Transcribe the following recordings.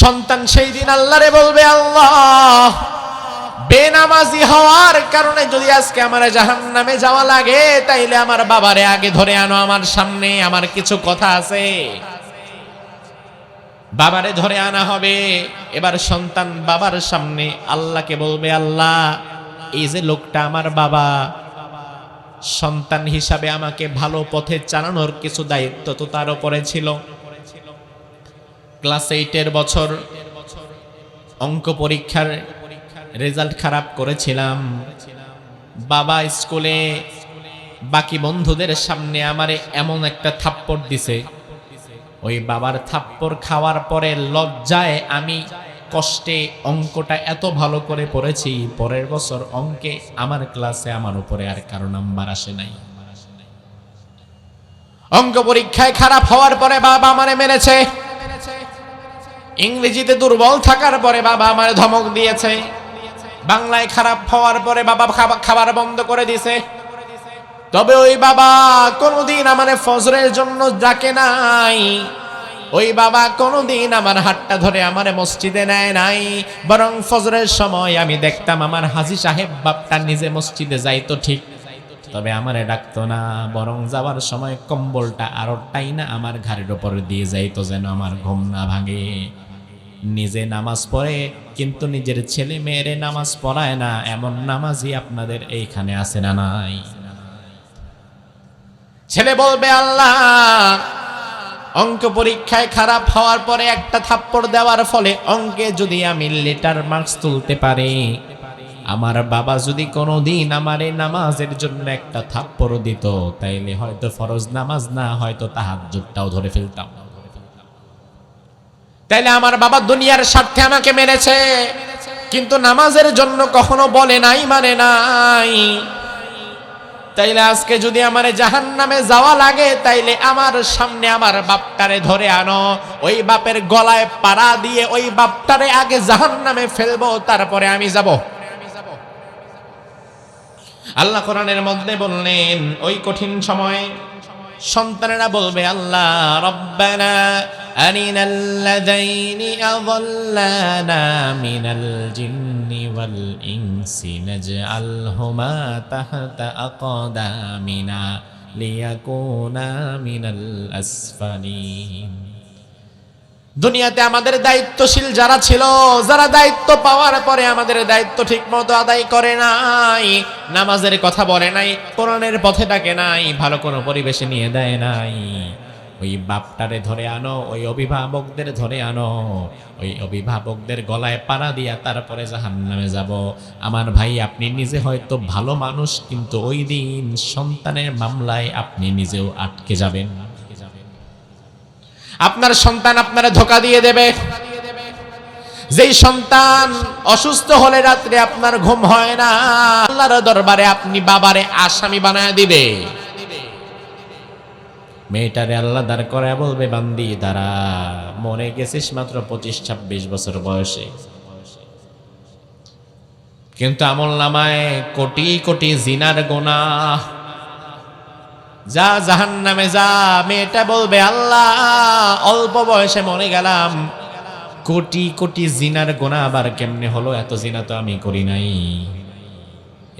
সন্তান সেই দিন আল্লাহরে বলবে, আল্লাহ, বেনামাজি হওয়ার কারণে যদি আজকে আমার জাহান্নামে যাওয়া লাগে, তাইলে আমার বাবারে আগে ধরে আনো আমার সামনে, আমার কিছু কথা আছে। বাবারে ধরে আনা হবে। এবার সন্তান বাবার সামনে আল্লাহকে বলবে, আল্লাহ, এই যে লোকটা আমার বাবা, সন্তান হিসাবে আমাকে ভালো পথে চালানোর কিছু দায়িত্ব তো তার উপরে ছিল। ক্লাস 8-এর বছর অঙ্ক পরীক্ষার রেজাল্ট খারাপ করেছিলাম। বাবা স্কুলে বাকি বন্ধুদের সামনে আমারে এমন একটা থাপ্পড় দিছে, ওই বাবার থাপ্পড় খাওয়ার পরে লজ্জায় আমি কষ্টে অঙ্কটা এত ভালো করে পড়েছি, পরের বছর অঙ্কে আমার ক্লাসে আমার উপরে আর কারো নাম্বার আসে নাই। অঙ্ক পরীক্ষায় খারাপ হওয়ার পরে বাবা আমারে মেরেছে, ইংরেজিতে দুর্বল থাকার পরে বাবা আমারে ধমক দিয়েছে, বাংলায় খারাপ হওয়ার পরে বাবা খাবার বন্ধ করে দিয়েছে। তবে ওই বাবা কোনোদিন আমারে ফজরের জন্য ডাকে নাই, ওই বাবা কোনোদিন আমার হাতটা ধরে আমারে মসজিদে নেয় নাই, বরং ফজরের সময় আমি দেখতাম আমার হাজী সাহেব বাপটা নিজে মসজিদে যাইতো ঠিক, তবে আমারে ডাকতো না, বরং যাওয়ার সময় কম্বলটা আরো টাইনা আমার ঘাড়ের উপর দিয়ে যাইতো যেন আমার ঘুম না ভাঙে। নিজে নামাজ পড়ে কিন্তু নিজের ছেলে মেয়েরে নামাজ পড়ায় না, এমন নামাজি আপনাদের এইখানে আছে না নাই? ছেলে বলবে, আল্লাহ, অঙ্ক পরীক্ষায় খারাপ হওয়ার পরে একটা থাপ্পড় দেওয়ার ফলে অঙ্কে যদি আমি লেটার মার্কস তুলতে পারি, আমার বাবা যদি কোনোদিন আমার এই নামাজের জন্য একটা থাপ্পড় দিত, তাইলে হয়তো ফরজ নামাজ না, হয়তো তাহাজ্জুদটাও ধরে ফেলতাম। তাইলে আমার বাবা দুনিয়ার স্বার্থে আমাকে মেরেছে, কিন্তু নামাজের জন্য কখনো বলে নাই, মানে নাই। তাইলে আজকে যদি আমার জাহান্নামে যাওয়া লাগে, তাইলে আমার সামনে আমার বাপটারে ধরে আনো, ওই বাপের গলায় পাড়া দিয়ে ওই বাপটারে আগে জাহান্নামে ফেলবো, তারপরে আমি যাব। আল্লাহ কোরআনের মধ্যে বললেন, ওই কঠিন সময় সন্তানেরা বলবে, আল্লাহ, রব্বানা আরিনাল্লাযাইনি আযাল্লানা মিনাল জিন্নি ওয়াল ইনসি নাজআলহুমা তাহতা আকদামিনা লিয়াকুনা মিনাল আসফালিন। দুনিয়াতে আমাদের দায়িত্বশীল যারা ছিল, যারা দায়িত্ব পাওয়ার পরে আমাদের দায়িত্ব ঠিক মতো আদায় করে নাই, নামাজের কথা বলে নাই, কোরআনের পথে ডাকে নাই, ভালো কোনো পরিবেশে নিয়ে দেয় নাই, ওই বাপটারে ধরে আনো, ওই অভিভাবকদের ধরে আনো, ওই অভিভাবকদের গলায় পাড়া দিয়া তারপরে জাহান্নামে যাব। আমার ভাই, আপনি নিজে হয়তো ভালো মানুষ, কিন্তু ওই দিন সন্তানের মামলায় আপনি নিজেও আটকে যাবেন। আপনার সন্তান আপনারা ধোঁকা দিয়ে দেবে। যেই সন্তান অসুস্থ হলে রাত্রে আপনার ঘুম হয় না, আল্লাহর দরবারে আপনি বাবারে আসামি বানায় দিবে। মেয়েটারে আল্লাহ দাঁড় করায় বলবে, বান্দি দাঁড়া, মরে গেছিস মাত্র 25-26 বছর বয়সে, কিন্তু আমলনামায় কোটি কোটি জিনার গুনাহ, যা জাহান্নামে যা। মেয়েটা বলবে, আল্লাহ, অল্প বয়সে মরে গেলাম, কোটি কোটি জিনার গুনাহ আবার কেমনে হলো? এত জিনা তো আমি করি নাই।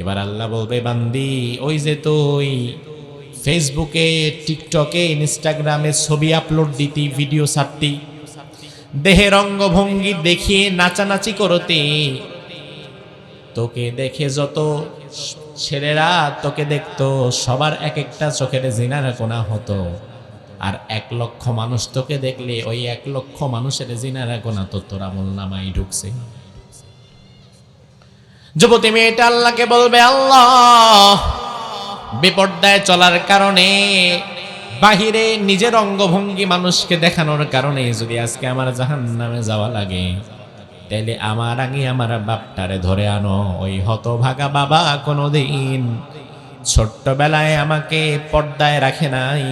এবার আল্লাহ বলবে, বান্দি, ওই যে তুই ফেসবুকে, টিকটকে, ইনস্টাগ্রামে ছবি আপলোড দিতি, ভিডিও ছাড়তি, দেহের অঙ্গভঙ্গি দেখিয়ে নাচানাচি করতে, তোকে দেখে যত ছেলেরা তোকে দেখতো, সবার এক একটা চোখের জিনার গোনা হতো, আর 1 লক্ষ মানুষ তোকে দেখলে ওই 1 লক্ষ মানুষের জিনার গোনা তো তোর আমলনামায় ঢুকছে। যুবতী মেয়েটা আল্লাহকে বলবে, আল্লাহ, বিপর্দায় চলার কারণে, বাহিরে নিজের অঙ্গভঙ্গি মানুষকে দেখানোর কারণে যদি আজকে আমার জাহান্নামে যাওয়া লাগে, তাইলে আমার আগে আমার বাপটারে ধরে আনো। ওই হতভাগা বাবা কোনোদিন ছোট্টবেলায় আমাকে পর্দায় রাখে নাই,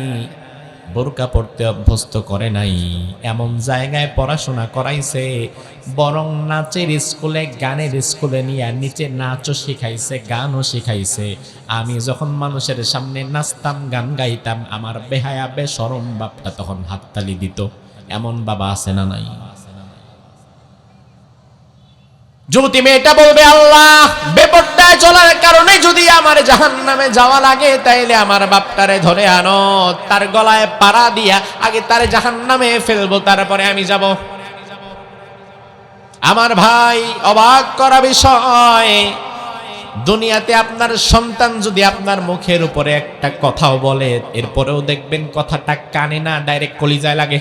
বোরকা পড়তে অভ্যস্ত করে নাই, এমন জায়গায় পড়াশোনা করাইছে, বরং নাচের স্কুলে, গানের স্কুলে নিয়ে নিচে নাচও শিখাইছে, গানও শিখাইছে। আমি যখন মানুষের সামনে নাচতাম, গান গাইতাম, আমার বেহায়া বেশরম বাপটা তখন হাততালি দিত। এমন বাবা আছে না নাই? যুবতী মেয়েটা বলবে, আল্লাহ, বেপরদায় চলার কারণে যদি আমার জাহান্নামে যাওয়া লাগে, তাইলে আমার বাপটারে ধরে আনো, তার গলায় পাড়া দিয়া আগে তার জাহান্নামে ফেলবো, তারপরে আমি যাব। আমার ভাই, অবাক করা বিষয়, দুনিয়াতে আপনার সন্তান যদি আপনার মুখের উপরে একটা কথাও বলে, এরপরেও দেখবেন কথাটা কানে না, ডাইরেক্ট কলিজায় লাগে।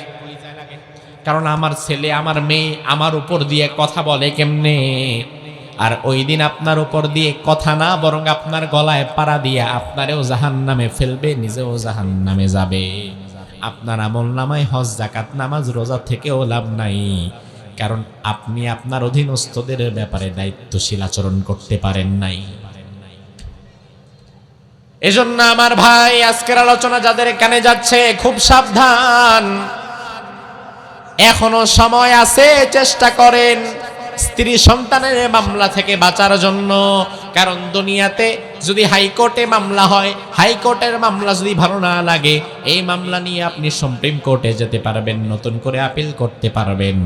কারণ আমার ছেলে, আমার মেয়ে আমার উপর দিয়ে কথা বলে কেমনে, আর ওই দিন আপনার উপর দিয়ে কথা না, বরং আপনার গলায় পাড়া দিয়ে আপনারেও জাহান্নামে ফেলবে, নিজেও জাহান্নামে যাবে। আপনার আমলনামায় হজ, যাকাত, নামাজ, রোজা থেকেও লাভ নাই, কারণ আপনি আপনার অধীনস্থদের ব্যাপারে দায়িত্বশীল আচরণ করতে পারেন নাই। এজন্য আমার ভাই, আজকের আলোচনা যাদের কানে যাচ্ছে, খুব সাবধান, এখনো সময় আছে, চেষ্টা করেন স্ত্রী সন্তানের মামলা থেকে বাঁচার জন্য। কারণ দুনিয়াতে যদি হাইকোর্টে মামলা হয়, হাইকোর্টের মামলা যদি ভালো না লাগে, এই মামলা নিয়ে আপনি সুপ্রিম কোর্টে যেতে পারবেন, নতুন করে আপিল করতে পারবেন।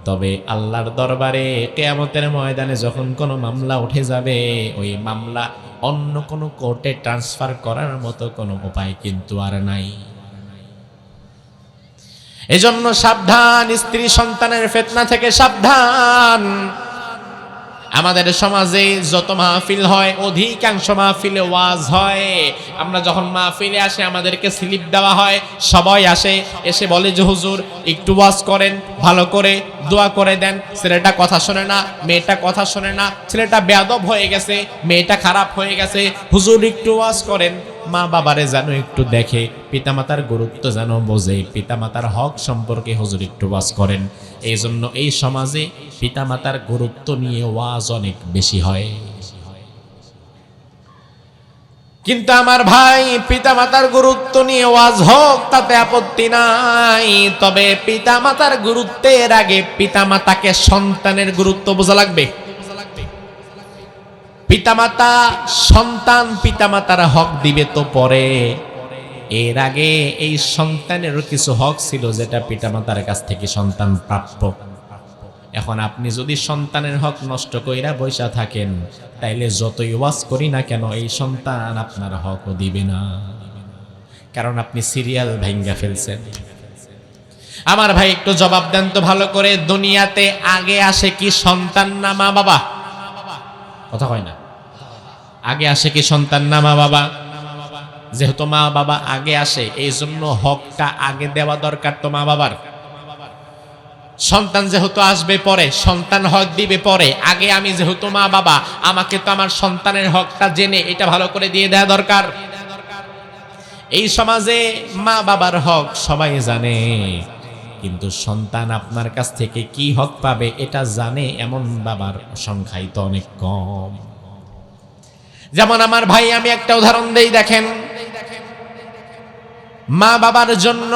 তবে আল্লাহর দরবারে কিয়ামতের ময়দানে যখন কোনো মামলা উঠে যাবে, ওই মামলা অন্য কোনো কোর্টে ট্রান্সফার করার মতো কোনো উপায় কিন্তু আর নাই। এজন্য সাবধান, স্ত্রী সন্তানের ফিতনা থেকে সাবধান। আমাদের সমাজে যত মাহফিল হয়, অধিকাংশ মাহফিলে ওয়াজ হয়। আমরা যখন মাহফিলে আসে, আমাদেরকে স্লিপ দেওয়া হয়, সবাই আসে, এসে বলে যে হুজুর একটু ওয়াজ করেন, ভালো করে দোয়া করে দেন। ছেলেটা কথা শোনে না, মেয়েটা কথা শোনে না, ছেলেটা বেয়াদব হয়ে গেছে, মেয়েটা খারাপ হয়ে গেছে, হুজুর একটু ওয়াজ করেন। মা বাবারে যেন একটু দেখে, পিতামাতার গুরুত্ব যেন বোঝে, পিতামাতার হক সম্পর্কে হুজুর একটু ওয়াজ করেন। এই জন্য এই সমাজে পিতামাতার গুরুত্ব নিয়ে ওয়াজ অনেক বেশি হয়। কিন্তু আমার ভাই, পিতামাতার গুরুত্ব নিয়ে ওয়াজ হোক, তাতে আপত্তি নাই, তবে পিতামাতার গুরুত্বের আগে পিতামাতাকে সন্তানের গুরুত্ব বোঝা লাগবে। পিতামাতা সন্তান পিতামাতার হক দিবে তো পরে, এর আগে এই সন্তানেরও কিছু হক ছিল যেটা পিতামাতার কাছ থেকে সন্তান প্রাপ্য। এখন আপনি যদি সন্তানের হক নষ্ট কইরা বৈশা থাকেন, তাইলে যতই ওয়াজ করি না কেন, এই সন্তান আপনার হকও দিবে না, কারণ আপনি সিরিয়াল ভাঙ্গা ফেলছেন। আমার ভাই, একটু জবাব দেন তো ভালো করে, দুনিয়াতে আগে আসে কি সন্তান না মা বাবা? কথা হয় না। আগে আসে কি সন্তান না মা বাবা? যেহেতু মা বাবা আগে আসে, এই জন্য হকটা আগে দেওয়া দরকার তো মা বাবার। সন্তান যেহেতু আসবে পরে, সন্তান হক দিবে পরে, আগে আমি যেহেতু মা বাবা, আমাকে তো আমার সন্তানের হকটা জেনে এটা ভালো করে দিয়ে দেওয়া দরকার। এই সমাজে মা বাবার হক সবাই জানে, কিন্তু সন্তান আপনার কাছ থেকে কি হক পাবে এটা জানে এমন বাবার সংখ্যাই তো অনেক কম। যেমন আমার ভাই, আমি একটা উদাহরণ দেই, দেখেন, মা বাবার জন্য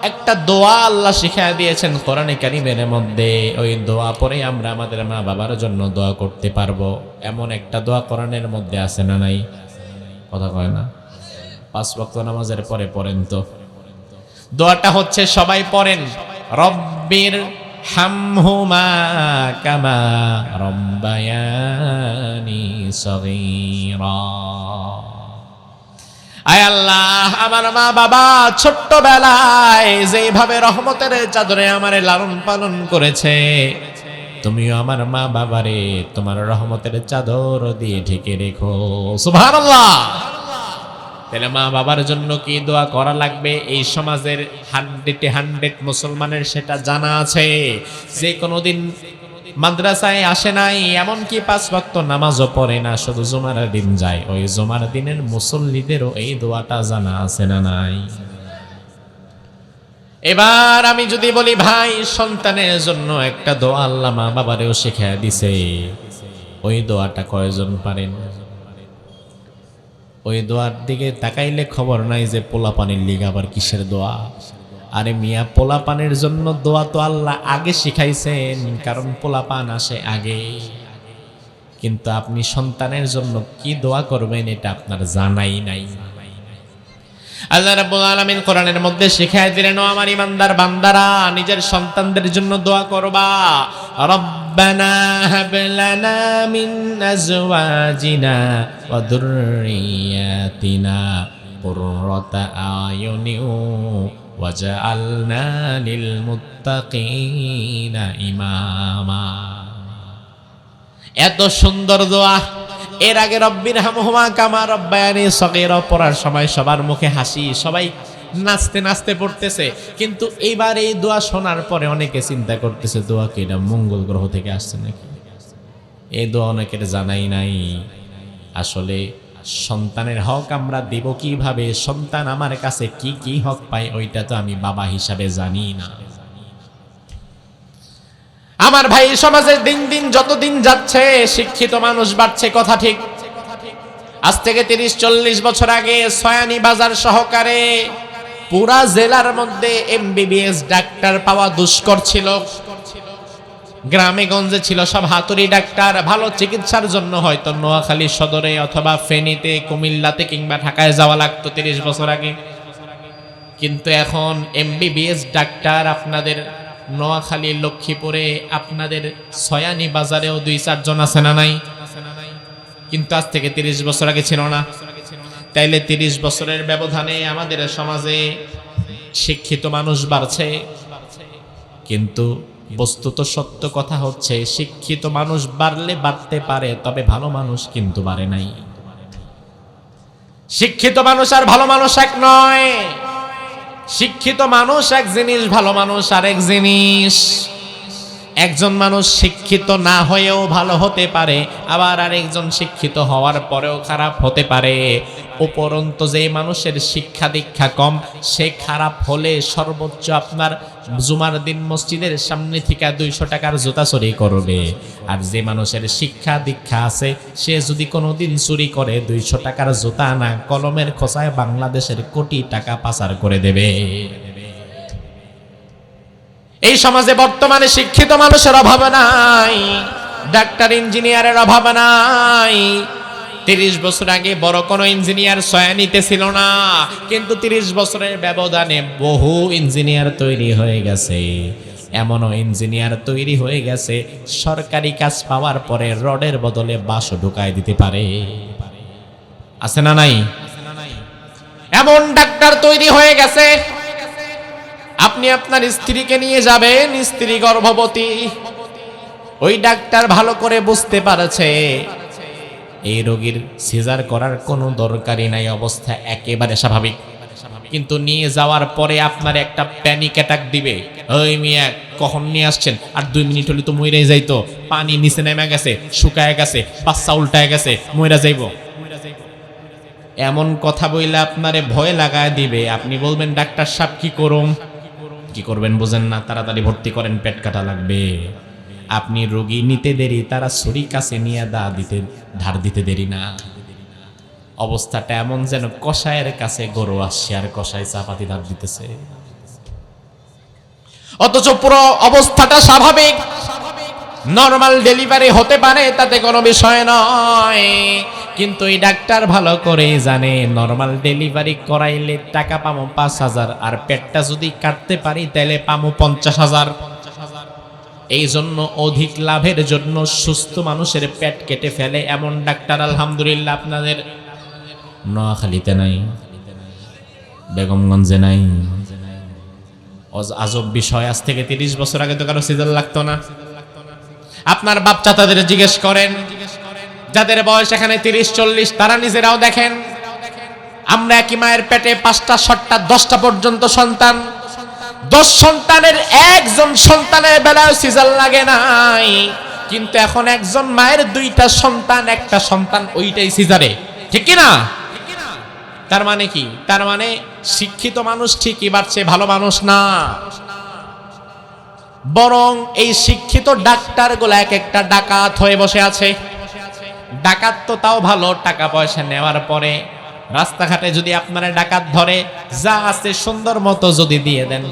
একটা দোয়া আল্লাহ শিখায় দিয়েছেন কোরআনে কারীমের মধ্যে। ওই দোয়া পরে আমরা আমাদের মা বাবার জন্য দোয়া করতে পারবো, এমন একটা দোয়া কোরআনের মধ্যে আছে না নাই? কথা কয় না? 5 ওয়াক্ত নামাজের পরে পড়েন তো। দোয়াটা হচ্ছে, সবাই পড়েন, রব্বির হামহুমা কামা রব্বায়ানি সগীরা। আয় আল্লাহ, আমার মা বাবা ছোট্টবেলায় যেভাবে রহমতের চাদরে আমারে লালন পালন করেছে, তুমিও আমার মা বাবারে তোমার রহমতের চাদর দিয়ে ঢেকে রেখো। সুবহানাল্লাহ। তাহলে মা বাবার জন্য কি দোয়া করা লাগবে, এই সমাজের 100 মুসলমানের সেটা জানা আছে। যে কোনোদিন মাদ্রাসায় আসে নাই, এমনকি 5 ওয়াক্ত নামাজও পড়ে না, শুধু জুমার দিন যায়, ওই জুমার দিনের মুসল্লিদেরও এই দোয়াটা জানা আছে না নাই? এবার আমি যদি বলি, ভাই, সন্তানের জন্য একটা দোয়া আল্লাহ মা বাবারেও শিখিয়ে দিছে, ওই দোয়াটা কয়জন পারেন? ওই দোয়ার দিকে তাকাইলে খবর নাই যে পোলা পানির লিগে আবার কিসের দোয়া। আরে মিয়া, পোলা পানের জন্য দোয়া তো আল্লাহ আগে শিখাইছেন, কারণ পোলা পান আসে আগে। কিন্তু আপনি সন্তানের জন্য কি দোয়া করবেন এটা আপনার জানাই নাই। আল্লাহ রাব্বুল আলামিন কোরআনের মধ্যে শিখায় দিলেন, ও আমার ইমানদার বান্দারা, নিজের সন্তানদের জন্য দোয়া করবা। রব্বি রব্বানা হাব লানা মিন আজওয়াজিনা ওয়া যুররিয়াতিনা কুররাতা আয়ুনিন ওয়াজআলনা লিল মুত্তাকিনা ইমামা। এত সুন্দর দোয়া। এর আগে রব্বিরহামহুমা কামা রব্বায়ানি সগীরা পড়ার সময় সবার মুখে হাসি, সবাই নাচতে নাচতে পড়তেছে। কিন্তু এইবার এই দোয়া শোনার পরে অনেকে চিন্তা করতেছে দোয়া কি এটা মঙ্গল গ্রহ থেকে আসছে নাকি। এই দোয়া অনেকের জানাই নাই। আসলে সন্তানের হক আমরা দেব কিভাবে, সন্তান আমার কাছে কি কি হক পায় ওইটা তো আমি বাবা হিসাবে জানি না। আমার ভাই, সমাজের দিন দিন যতদিন যাচ্ছে শিক্ষিত মানুষ বাড়ছে, কথা ঠিক। আজ থেকে 30-40 বছর আগে সয়ানি বাজার সহকারে পুরা জেলার মধ্যে এমবিবিএস ডাক্তার পাওয়া দুষ্কর ছিল। গ্রামে গঞ্জে ছিল সব হাতুড়ি ডাক্তার। ভালো চিকিৎসার জন্য হয়তো নোয়াখালী সদরে অথবা ফেনীতে, কুমিল্লাতে কিংবা ঢাকায় যাওয়া লাগতো 30 বছর আগে। কিন্তু এখন এমবিবিএস ডাক্তার আপনাদের নোয়াখালী, লক্ষ্মীপুরে, আপনাদের সয়ানি বাজারেও 2-4 জন আছে না নাই? কিন্তু আজ থেকে 30 বছর আগে ছিল না। তাইলে 30 বছরের ব্যবধানে আমাদের সমাজে শিক্ষিত মানুষ বাড়ছে। কিন্তু বস্তুত সত্য কথা হচ্ছে শিক্ষিত মানুষ বাড়লে বাড়তে পারে, তবে ভালো মানুষ কিন্তু বাড়ে নাই। শিক্ষিত মানুষ আর ভালো মানুষ এক নয়। শিক্ষিত মানুষ এক জিনিস, ভালো মানুষ আরেক জিনিস। একজন মানুষ শিক্ষিত না হয়েও ভালো হতে পারে, আবার আরেকজন শিক্ষিত হওয়ার পরেও খারাপ হতে পারে। উপরন্তু যে মানুষের শিক্ষা দীক্ষা কম, সে খারাপ হলে সর্বোচ্চ আপনার জুমার দিন মসজিদের সামনে থেকে 200 টাকার জুতা চুরি করবে। আর যে মানুষের শিক্ষা দীক্ষা আছে, সে যদি কোনোদিন চুরি করে 200 টাকার জুতা না, কলমের খোঁচায় বাংলাদেশের কোটি টাকা পাচার করে দেবে। এই সমাজে বর্তমানে শিক্ষিত মানুষের অভাব নাই, ডাক্তার ইঞ্জিনিয়ারের অভাব নাই। 30 বছর আগে বড় কোনো ইঞ্জিনিয়ার সয়ানিতে ছিল না, কিন্তু 30 বছরের ব্যবধানে বহু ইঞ্জিনিয়ার তৈরি হয়ে গেছে। এমনও ইঞ্জিনিয়ার তৈরি হয়ে গেছে সরকারি কাজ পাওয়ার পরে রডের বদলে বাঁশও ঢুকায় দিতে পারে। আছে না নাই? এমন ডাক্তার তৈরি হয়ে গেছে। আপনি আপনার স্ত্রীকে নিয়ে যাবেন, স্ত্রী গর্ভবতী, ওই ডাক্তার ভালো করে বুঝতে পারছে এই রোগীর সিজার করার কোনো দরকারই নাই, অবস্থা একেবারে স্বাভাবিক। কিন্তু নিয়ে যাওয়ার পরে আপনার একটা প্যানিক অ্যাটাক দিবে। ওই মিয়া কখন নিয়ে আসছেন? আর 2 মিনিট হলে তো মইরাই যাইতো, পানি নিচে নেমে গেছে, শুকায় গেছে, বাচ্চা উল্টায় গেছে, মইরা যাইব। এমন কথা বইলে আপনারে ভয় লাগায় দিবে। আপনি বলবেন ডাক্তার সাহেব কি করুম? কি করবেন বোঝেন না, তাড়াতাড়ি ভর্তি করেন, পেট কাটা লাগবে। আপনি রোগী নিতে দেরি, তারা ছুরি কাছে নিয়ে ধার দিতে দেরি না। অবস্থাটা এমন যেন কসাইয়ের কাছে গরু আসছে আর কসাই চাপাতি ধার দিতেছে, অথচ পুরো অবস্থাটা স্বাভাবিক। নরমাল ডেলিভারি হতে পারে, তাতে কোনো বিষয় নয়। কিন্তু এই ডাক্তার ভালো করে জানে নরমাল ডেলিভারি করাইলে টাকা পাবো 5,000, আর পেটটা যদি কাটতে পারি তাহলে পাবো 50,000। এই জন্য অধিক লাভের জন্য সুস্থ মানুষের পেট কেটে ফেলে এমন ডাক্তার আলহামদুলিল্লাহ আপনাদের নোয়াখালীতে নাই, বেগমগঞ্জে নাই। আজব বিষয়, আজ থেকে 30 বছর আগে তো কারো সিজার লাগতো না। আপনার বাপ চাচাদের জিজ্ঞেস করেন, যাদের বয়স এখানে 30-40, তারা নিজেরাও দেখেন। আমরা একই মায়ের পেটে 5টা 6টা 10টা পর্যন্ত সন্তান, 10 সন্তানের একজন সন্তানের বেলায় সিজার লাগে নাই। কিন্তু এখন একজন মায়ের 2টা সন্তান, একটা সন্তান ওইটাই সিজারে, ঠিক কি না? তার মানে কি? তার মানে শিক্ষিত মানুষ ঠিকই বাড়ছে, ভালো মানুষ না। বরং এই শিক্ষিত ডাক্তারগুলো এক একটা ডাকাত হয়ে বসে আছে। ডাকাত তো তাও ভালো, টাকা পয়সা নেওয়ার পরে রাস্তাঘাটে যদি আপনারা ডাকাত ধরে, যা আছে সুন্দর মতো যদি দিয়ে দেন,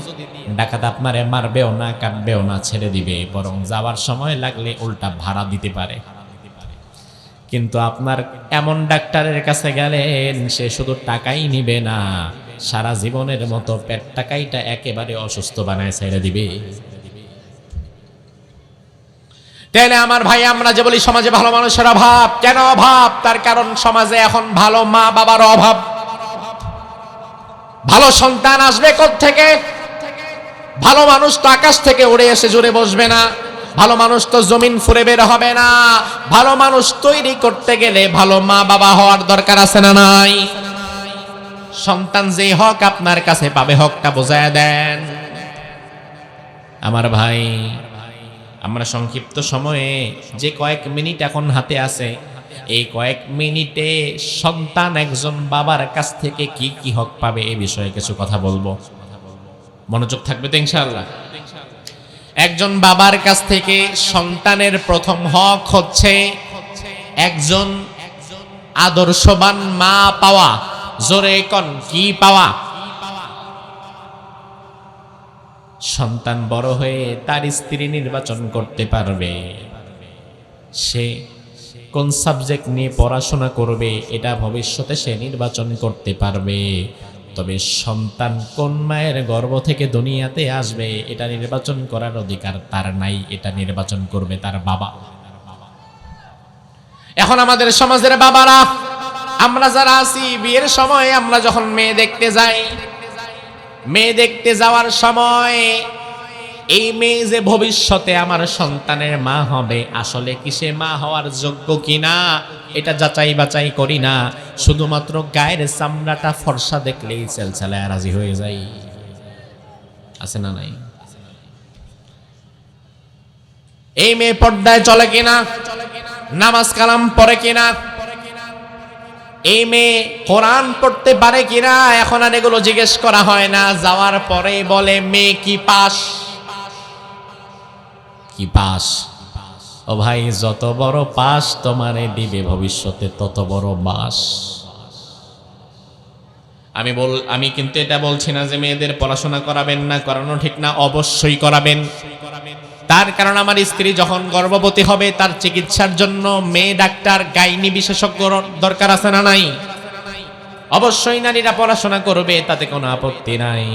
ডাকাত আপনারে মারবেও না, কাটবেও না, ছেড়ে দিবে। বরং যাওয়ার সময় লাগলে উল্টা ভাড়া দিতে পারে। কিন্তু আপনার এমন ডাক্তারের কাছে গেলেন, সে শুধু টাকাই নিবে না, সারা জীবনের মতো পেট টাকাইটা একেবারে অসুস্থ বানায় ছেড়ে দিবে। তাহলে আমার ভাই, আমরা যে বলি সমাজে ভালো মানুষের অভাব, কেন অভাব? তার কারণ সমাজে এখন ভালো মা বাবার অভাব। ভালো সন্তান আসবে কোত্থেকে? ভালো মানুষ তো আকাশ থেকে উড়ে এসে জুড়ে বসবে না, ভালো মানুষ তো জমিন ফুরে বের হবে না। ভালো মানুষ তৈরি করতে গেলে ভালো মা বাবা হওয়ার দরকার আছে না নাই? সন্তান যে হক আপনার কাছে পাবে, হকটা বোঝায় দেন। আমার ভাই, আমরা সংক্ষিপ্ত সময়ে যে কয়েক মিনিট এখন হাতে আছে, এই কয়েক মিনিটে সন্তান একজন বাবার কাছ থেকে কি কি হক পাবে এই বিষয়ে কিছু কথা বলবো। মনোযোগ থাকবে তো ইনশাআল্লাহ? একজন বাবার কাছ থেকে সন্তানের প্রথম হক হচ্ছে একজন আদর্শবান মা পাওয়া। জোরে কোন, কি পাওয়া? সন্তান বড় হয়ে তার স্ত্রী নির্বাচন করতে পারবে, সে কোন সাবজেক্ট নিয়ে পড়াশোনা করবে এটা ভবিষ্যতে সে নির্বাচন করতে পারবে। তবে সন্তান কোন মায়ের গর্ভ থেকে দুনিয়াতে আসবে এটা নির্বাচন করার অধিকার তার নাই, এটা নির্বাচন করবে তার বাবা। এখন আমাদের সমাজের বাবারা, আমরা যারা আছি, বিয়ের সময় আমরা যখন মেয়ে দেখতে যাই, মেয়ে দেখতে যাওয়ার সময় এই মেয়ে যে ভবিষ্যতে আমার সন্তানের মা হবে, আসলে কি সে মা হওয়ার যোগ্য কিনা এটা যাচাই বাছাই করি না। শুধুমাত্র গায়ের চামড়াটা ফর্সা দেখলেই চেলচালায় রাজি হয়ে যাই। আছে না নাই? এই মেয়ে পর্দায় চলে কিনা, নামাজ কালাম পড়ে কিনা, এই মেয়ে কোরআন পড়তে পারে কিনা, এখন আর এগুলো জিজ্ঞেস করা হয় না। যাওয়ার পরে বলে মেয়ে কি পাস, কি পাস। ও ভাই, যত বড় পাস তোমারে দিবে ভবিষ্যতে তত বড় বাস। আমি কিন্তু এটা বলছি না যে মেয়েদের পড়াশোনা করাবেন না, করানো ঠিক না, অবশ্যই করাবেন। তার কারণ আমার স্ত্রী যখন গর্ভবতী হবে তার চিকিৎসার জন্য মেয়ে ডাক্তার, গাইনি বিশেষজ্ঞ দরকার আছে না নাই? অবশ্যই নারীরা পড়াশোনা করবে, তাতে কোনো আপত্তি নাই।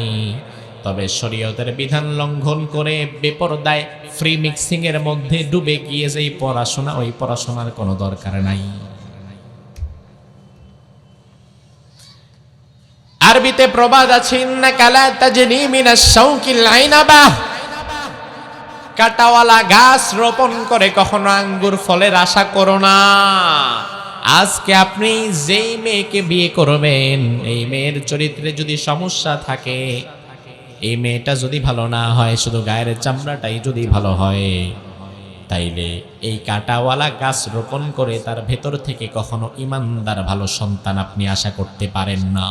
তবে শরীয়তের বিধান লঙ্ঘন করে বেপরদায় ফ্রি মিক্সিং এর মধ্যে ডুবে গিয়ে যেই পড়াশোনা, ওই পড়াশোনার কোনো দরকার নাই। আরবিতে প্রবাদ আছে, ইন্নাকা লা তাজনি মিনাশ শাওকিল আইনাবা। কাটাওয়ালা গাছ রোপণ করে কখনো আঙ্গুর ফলের আশা করো না। আজকে আপনি যেই মেয়েকে বিয়ে করবেন, এই মেয়ের চরিত্রে যদি সমস্যা থাকে, এই মেয়েটা যদি ভালো না হয়, শুধু গায়ের চামড়াটাই যদি ভালো হয়, তাইলে এই কাটাওয়ালা গাছ রোপণ করে তার ভেতর থেকে কখনো ইমানদার ভালো সন্তান আপনি আশা করতে পারেন না।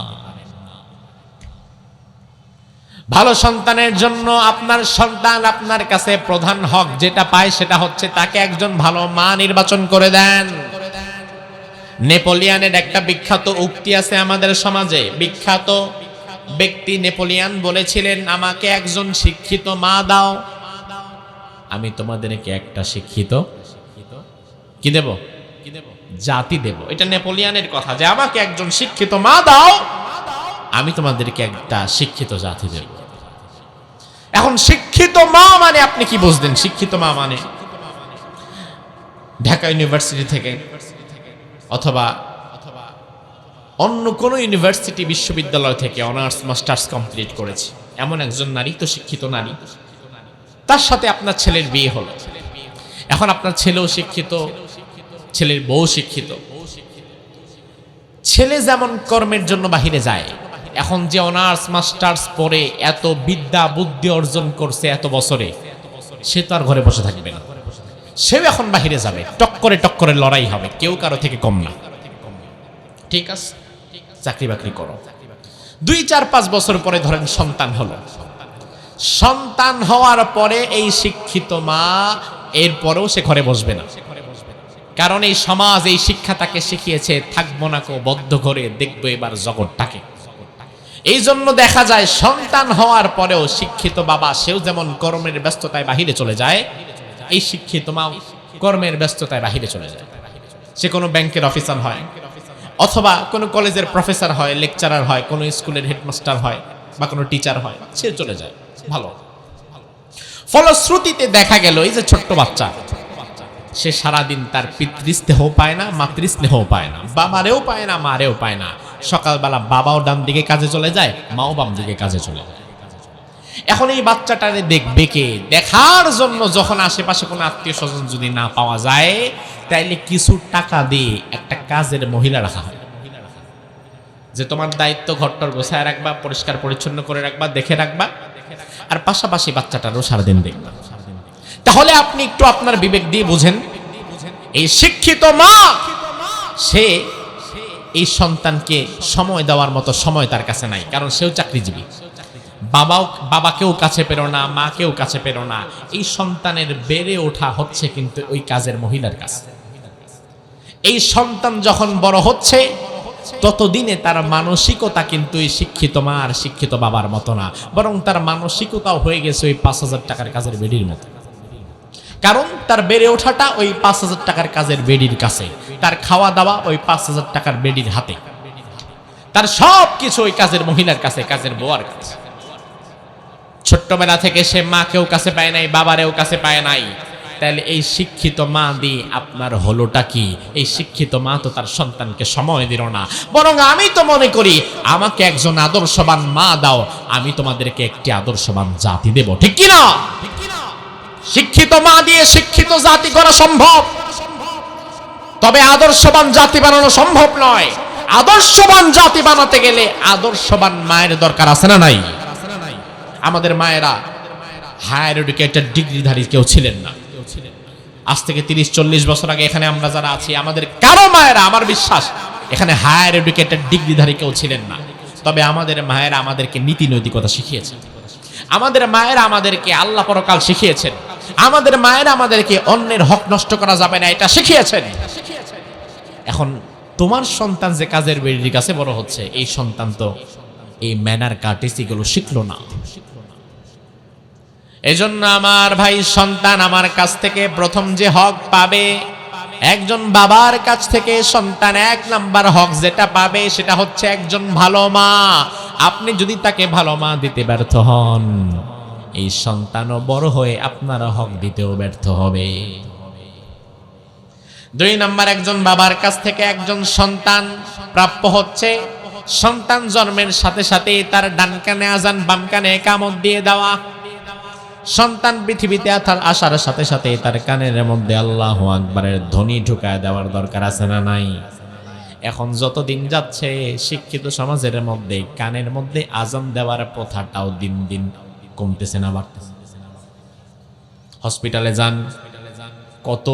ভালো সন্তানের জন্য আপনার সন্তান আপনার কাছে প্রধান হক যেটা পায় সেটা হচ্ছে তাকে একজন ভালো মা নির্বাচন করে দেন। নেপোলিয়ানের একটা বিখ্যাত উক্তি আছে আমাদের সমাজে। বিখ্যাত ব্যক্তি নেপোলিয়ান বলেছিলেন, আমাকে একজন শিক্ষিত মা দাও, আমি তোমাদেরকে একটা শিক্ষিত কি দেব, জাতি দেব। এটা নেপোলিয়ানের কথা, যে আমাকে একজন শিক্ষিত মা দাও, আমি তোমাদেরকে একটা শিক্ষিত জাতি দেব। এখন শিক্ষিত মা মানে আপনি কি বুঝলেন? শিক্ষিত মা মানে ঢাকা ইউনিভার্সিটি থেকে অথবা অন্য কোনো ইউনিভার্সিটি বিশ্ববিদ্যালয় থেকে অনার্স মাস্টার্স কমপ্লিট করেছে এমন একজন নারী তো শিক্ষিত নারী। তার সাথে আপনার ছেলের বিয়ে হলো। এখন আপনার ছেলেও শিক্ষিত, ছেলের বউ শিক্ষিত। ছেলে যেমন কর্মের জন্য বাহিরে যায়, এখন যে অনার্স মাস্টার্স পড়ে এত বিদ্যা বুদ্ধি অর্জন করছে এত বছরে, সে তো আর ঘরে বসে থাকবে না, সেও এখন বাহিরে যাবে। টক্করে লড়াই হবে, কেউ কারো থেকে কম না। ঠিক আছে, চাকরি বাকরি করো। 2-4-5 বছর পরে ধরেন সন্তান হলো। সন্তান হওয়ার পরে এই শিক্ষিত মা এরপরেও সে ঘরে বসবে না, কারণ এই সমাজ এই শিক্ষা তাকে শিখিয়েছে, থাকবো না কো বদ্ধ ঘরে, দেখবো এবার জগৎটাকে। এই জন্য দেখা যায় সন্তান হওয়ার পরেও শিক্ষিত বাবা সেও যেমন কর্মের ব্যস্ততায় বাহিরে চলে যায়, এই শিক্ষিত মা কর্মের ব্যস্ততায় বাহিরে চলে যায়। সে কোনো ব্যাংকের অফিসার হয়, অথবা কোনো কলেজের প্রফেসর হয়, লেকচারার হয়, কোনো স্কুলের হেডমাস্টার হয়, বা কোনো টিচার হয়, সে চলে যায়। ভালো ফলশ্রুতিতে দেখা গেল এই যে ছোট্ট বাচ্চা, সে সারাদিন তার পিতৃস্নেহ পায় না, মাতৃস্নেহ পায় না, বাবারেও পায় না, মারেও পায় না। সকালবেলা বাবাও ডান দিকে কাজে চলে যায়, মাও বাম দিকে কাজে চলে যায়। এখন এই বাচ্চাটারে দেখবে কে? দেখার জন্য যখন আশেপাশে কোনো আত্মীয় স্বজন যদি না পাওয়া যায়, তাইলে কিছু টাকা দিয়ে একটা কাজের মহিলা রাখা হয়, যে তোমার দায়িত্ব ঘরটর গোছায় রাখবা, পরিষ্কার পরিচ্ছন্ন করে রাখবা, দেখে রাখবা, আর পাশাপাশি বাচ্চাটারও সারাদিন দেখবা। তাহলে আপনি একটু আপনার বিবেক দিয়ে বুঝেন, এই শিক্ষিত মা সে এই সন্তানকে সময় দেওয়ার মতো সময় তার কাছে নাই, কারণ সেও চাকরিজীবী। বাবাকেও কাছে পেরো না, মাকেও কাছে পেরো না। এই সন্তানের বেড়ে ওঠা হচ্ছে কিন্তু ওই কাজের মহিলার কাছে। এই সন্তান যখন বড় হচ্ছে ততদিনে তার মানসিকতা কিন্তু এই শিক্ষিত মা আর শিক্ষিত বাবার মতো না, বরং তার মানসিকতাও হয়ে গেছে ওই 5,000 টাকার কাজের বেডির মতো। কারণ তার বেড়ে ওঠাটা ওই 5,000 টাকার কাজের বেডির কাছে, তার খাওয়া দাওয়া ওই 5,000 টাকার বেডির হাতে, তার সব কিছু ওই কাজের মহিলার কাছে, কাজের বউয়ার কাছে। ছোট্টবেলা থেকে সে মাকেও কাছে পায় নাই, বাবারেও কাছে পায় নাই। তাহলে এই শিক্ষিত মা দিয়ে আপনার হলোটা কি? এই শিক্ষিত মা তো তার সন্তানকে সময় দিল না, বরং আমি তো মনে করি আমাকে একজন আদর্শবান মা দাও, আমি তোমাদেরকে একটি আদর্শবান জাতি দেব। ঠিক কি না? শিক্ষিত মা দিয়ে শিক্ষিত জাতি করা সম্ভব, তবে আদর্শবান জাতি বানানো সম্ভব নয়। আদর্শবান জাতি বানাতে গেলে আদর্শবান মায়ের দরকার আছে না নাই? আমাদের মায়েরা হায়ার এডুকেটেড ডিগ্রিধারী কেউ ছিলেন না। আজ থেকে 30-40 বছর আগে এখানে আমরা যারা আছি, আমাদের কারো মায়েরা, আমার বিশ্বাস, এখানে হায়ার এডুকেটেড ডিগ্রিধারী কেউ ছিলেন না। তবে আমাদের মায়েরা আমাদেরকে নীতি নৈতিকতা শিখিয়েছেন, আমাদের মায়েরা আমাদেরকে আল্লাহ পরকাল শিখিয়েছেন, আমাদের মায়েরা আমাদেরকে অন্যের হক নষ্ট করা যাবে না এটা শিখিয়েছেন। এখন তোমার সন্তান যে কাজের বেড়ির কাছে বড় হচ্ছে, এই সন্তান তো এই ম্যানার কার্টেসি গুলো শিখলো না। এজন্য আমার ভাই, সন্তান আমার কাছ থেকে প্রথম যে হক পাবে, একজন বাবার কাছ থেকে সন্তান 1 নাম্বার হক যেটা পাবে সেটা হচ্ছে একজন ভালো মা। আপনি যদি তাকে ভালো মা দিতে ব্যর্থ হন, এই সন্তানও বড় হয়ে আপনার হক দিতেও ব্যর্থ হবে। 2 নাম্বার, একজন বাবার কাছ থেকে একজন সন্তান প্রাপ্য হচ্ছে সন্তান জন্মের সাথে সাথে তার ডান কানে আজান, বাম কানে ইকামত দিয়ে দেওয়া। সন্তান পৃথিবীতে আসার সাথে সাথে তার কানের মধ্যে আল্লাহু আকবারের ধ্বনি ঢুকায় দেওয়ার দরকার আছে না নাই? এখন যতদিন যাচ্ছে শিক্ষিত সমাজের মধ্যে কানের মধ্যে আজান দেওয়ার প্রথাটাও দিন দিন কমতেছে না বাড়তেছে। হসপিটালে যান, কত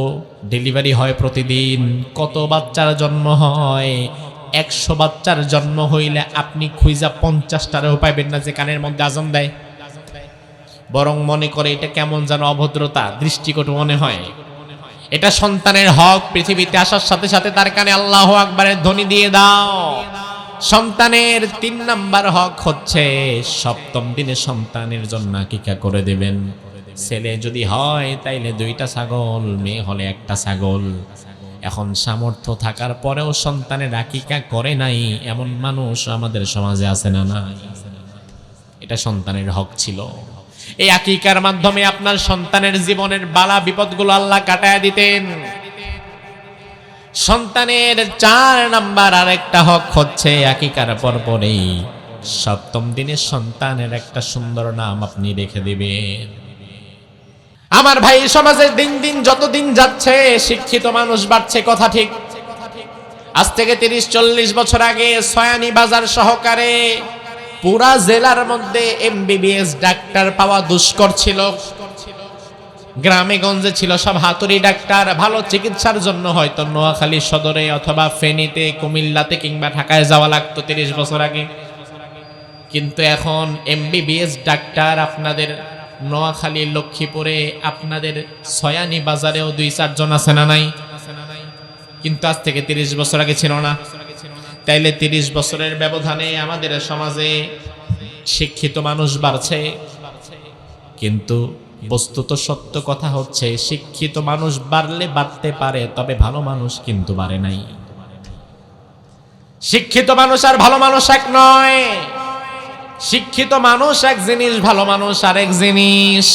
ডেলিভারি হয় প্রতিদিন, কত বাচ্চার জন্ম হয়। 100 বাচ্চার জন্ম হইলে আপনি খুঁজা 50টারও পাইবেন না যে কানের মধ্যে আজান দেয়। বরং মনে করে এটা কেমন যেন অভদ্রতা, দৃষ্টিকটু মনে হয়। এটা সন্তানের হক, পৃথিবীতে আসার সাথে সাথে তার কানে আল্লাহু আকবারের ধ্বনি দিয়ে দাও। সন্তানের 3 নাম্বার হক হচ্ছে 7ম দিনে সন্তানের জন্য আকিকা করে দেবেন। ছেলে যদি হয় তাইলে 2টা ছাগল, মেয়ে হলে 1টা ছাগল। এখন সামর্থ্য থাকার পরেও সন্তানের আকিকা করে নাই এমন মানুষ আমাদের সমাজে আছে না নাই? এটা সন্তানের হক ছিল। এই আকিকার মাধ্যমে আপনার সন্তানের জীবনের বালা বিপদগুলো আল্লাহ কাটায় দিতেন। সন্তানের 4 নাম্বার আরেকটা হক হচ্ছে আকিকার পরপরেই 7ম দিনে সন্তানের একটা সুন্দর নাম আপনি রেখে দিবেন। আমার ভাই, সমাজে দিন দিন যতদিন যাচ্ছে শিক্ষিত মানুষ বাড়ছে, কথা ঠিক। আজ থেকে 30-40 বছর আগে সয়ানি বাজার সহকারে পুরা জেলার মধ্যে MBBS ডাক্তার পাওয়া দুষ্কর ছিল। গ্রামে গঞ্জে ছিল সব হাতুড়ি ডাক্তার। ভালো চিকিৎসার জন্য হয়তো নোয়াখালী সদরে অথবা ফেনীতে, কুমিল্লাতে কিংবা ঢাকায় যাওয়া লাগতো 30 বছর আগে। কিন্তু এখন MBBS ডাক্তার আপনাদের নোয়াখালী, লক্ষ্মীপুরে, আপনাদের সয়ানি বাজারেও 2-4 জন আছে না নাই? কিন্তু আজ থেকে 30 বছর আগে ছিল না। তাইলে 30 বছরের ব্যবধানে আমাদের সমাজে শিক্ষিত মানুষ বাড়ছে, কিন্তু বস্তুত সত্য কথা হচ্ছে শিক্ষিত মানুষ বাড়লে বাড়তে পারে, তবে ভালো মানুষ কিন্তু বাড়ে নাই। শিক্ষিত মানুষ আর ভালো মানুষ এক নয়। শিক্ষিত মানুষ এক জিনিস, ভালো মানুষ আরেক জিনিস।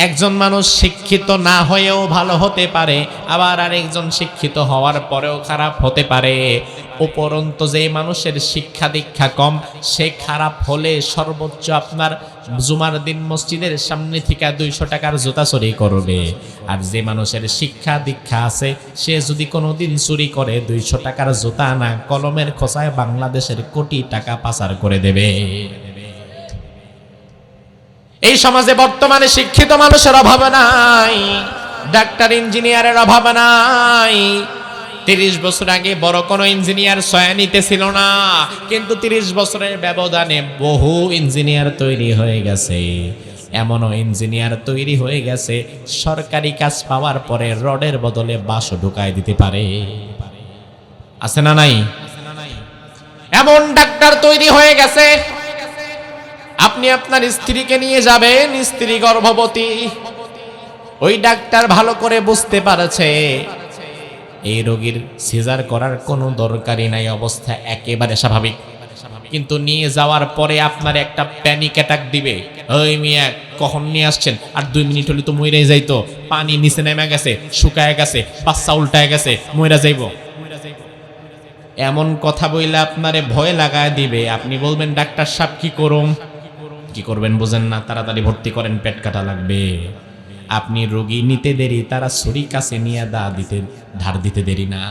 একজন মানুষ শিক্ষিত না হয়েও ভালো হতে পারে, আবার আরেকজন শিক্ষিত হওয়ার পরেও খারাপ হতে পারে। উপরন্তু যে মানুষের শিক্ষা দীক্ষা কম, সে খারাপ হলে সর্বোচ্চ আপনার জুমার দিন মসজিদের সামনে থেকে 200 টাকার জুতা চুরি করবে। আর যে মানুষের শিক্ষা দীক্ষা আছে, সে যদি কোনোদিন চুরি করে 200 টাকার জুতা না, কলমের খোঁচায় বাংলাদেশের কোটি টাকা পাচার করে দেবে। এই সমাজে বর্তমানে শিক্ষিত মানুষের অভাব নাই, ডাক্তার ইঞ্জিনিয়ারের অভাব নাই। 30 বছর আগে বড় কোনো ইঞ্জিনিয়ার সয়ানিতে ছিল না, কিন্তু 30 বছরের ব্যবধানে বহু ইঞ্জিনিয়ার তৈরি হয়ে গেছে। এমনও ইঞ্জিনিয়ার তৈরি হয়ে গেছে, সরকারি কাজ পাওয়ার পরে রডের বদলে বাঁশও ঢুকায় দিতে পারে। আছে না নাই? এমন ডাক্তার তৈরি হয়ে গেছে। আপনি আপনার স্ত্রীকে নিয়ে যাবেন, স্ত্রী গর্ভবতী, ওই ডাক্তার ভালো করে বুঝতে পারছে এই রোগীর সিজার করার কোনো দরকারই নাই, অবস্থা একেবারে স্বাভাবিক। কিন্তু নিয়ে যাওয়ার পরে আপনার একটা প্যানিক অ্যাটাক দিবে, ওই মিয়া কখন নিয়ে আসছেন, আর 2 মিনিট হলে তো মইরাই যাইতো, পানি নিচে নেমে গেছে, শুকায় গেছে, বাচ্চা উল্টায় গেছে, মইরা যাইব। এমন কথা বইলে আপনারে ভয় লাগায় দিবে। আপনি বলবেন ডাক্তার সাহেব কি করুম? কি করবেন বুঝেন না, তাড়াতাড়ি ভর্তি করেন, পেট কাটা লাগবে। আপনি রোগী নিতে দেরি, তারা ছুরি কাছে নিয়ে ধার দিতে দেরি না।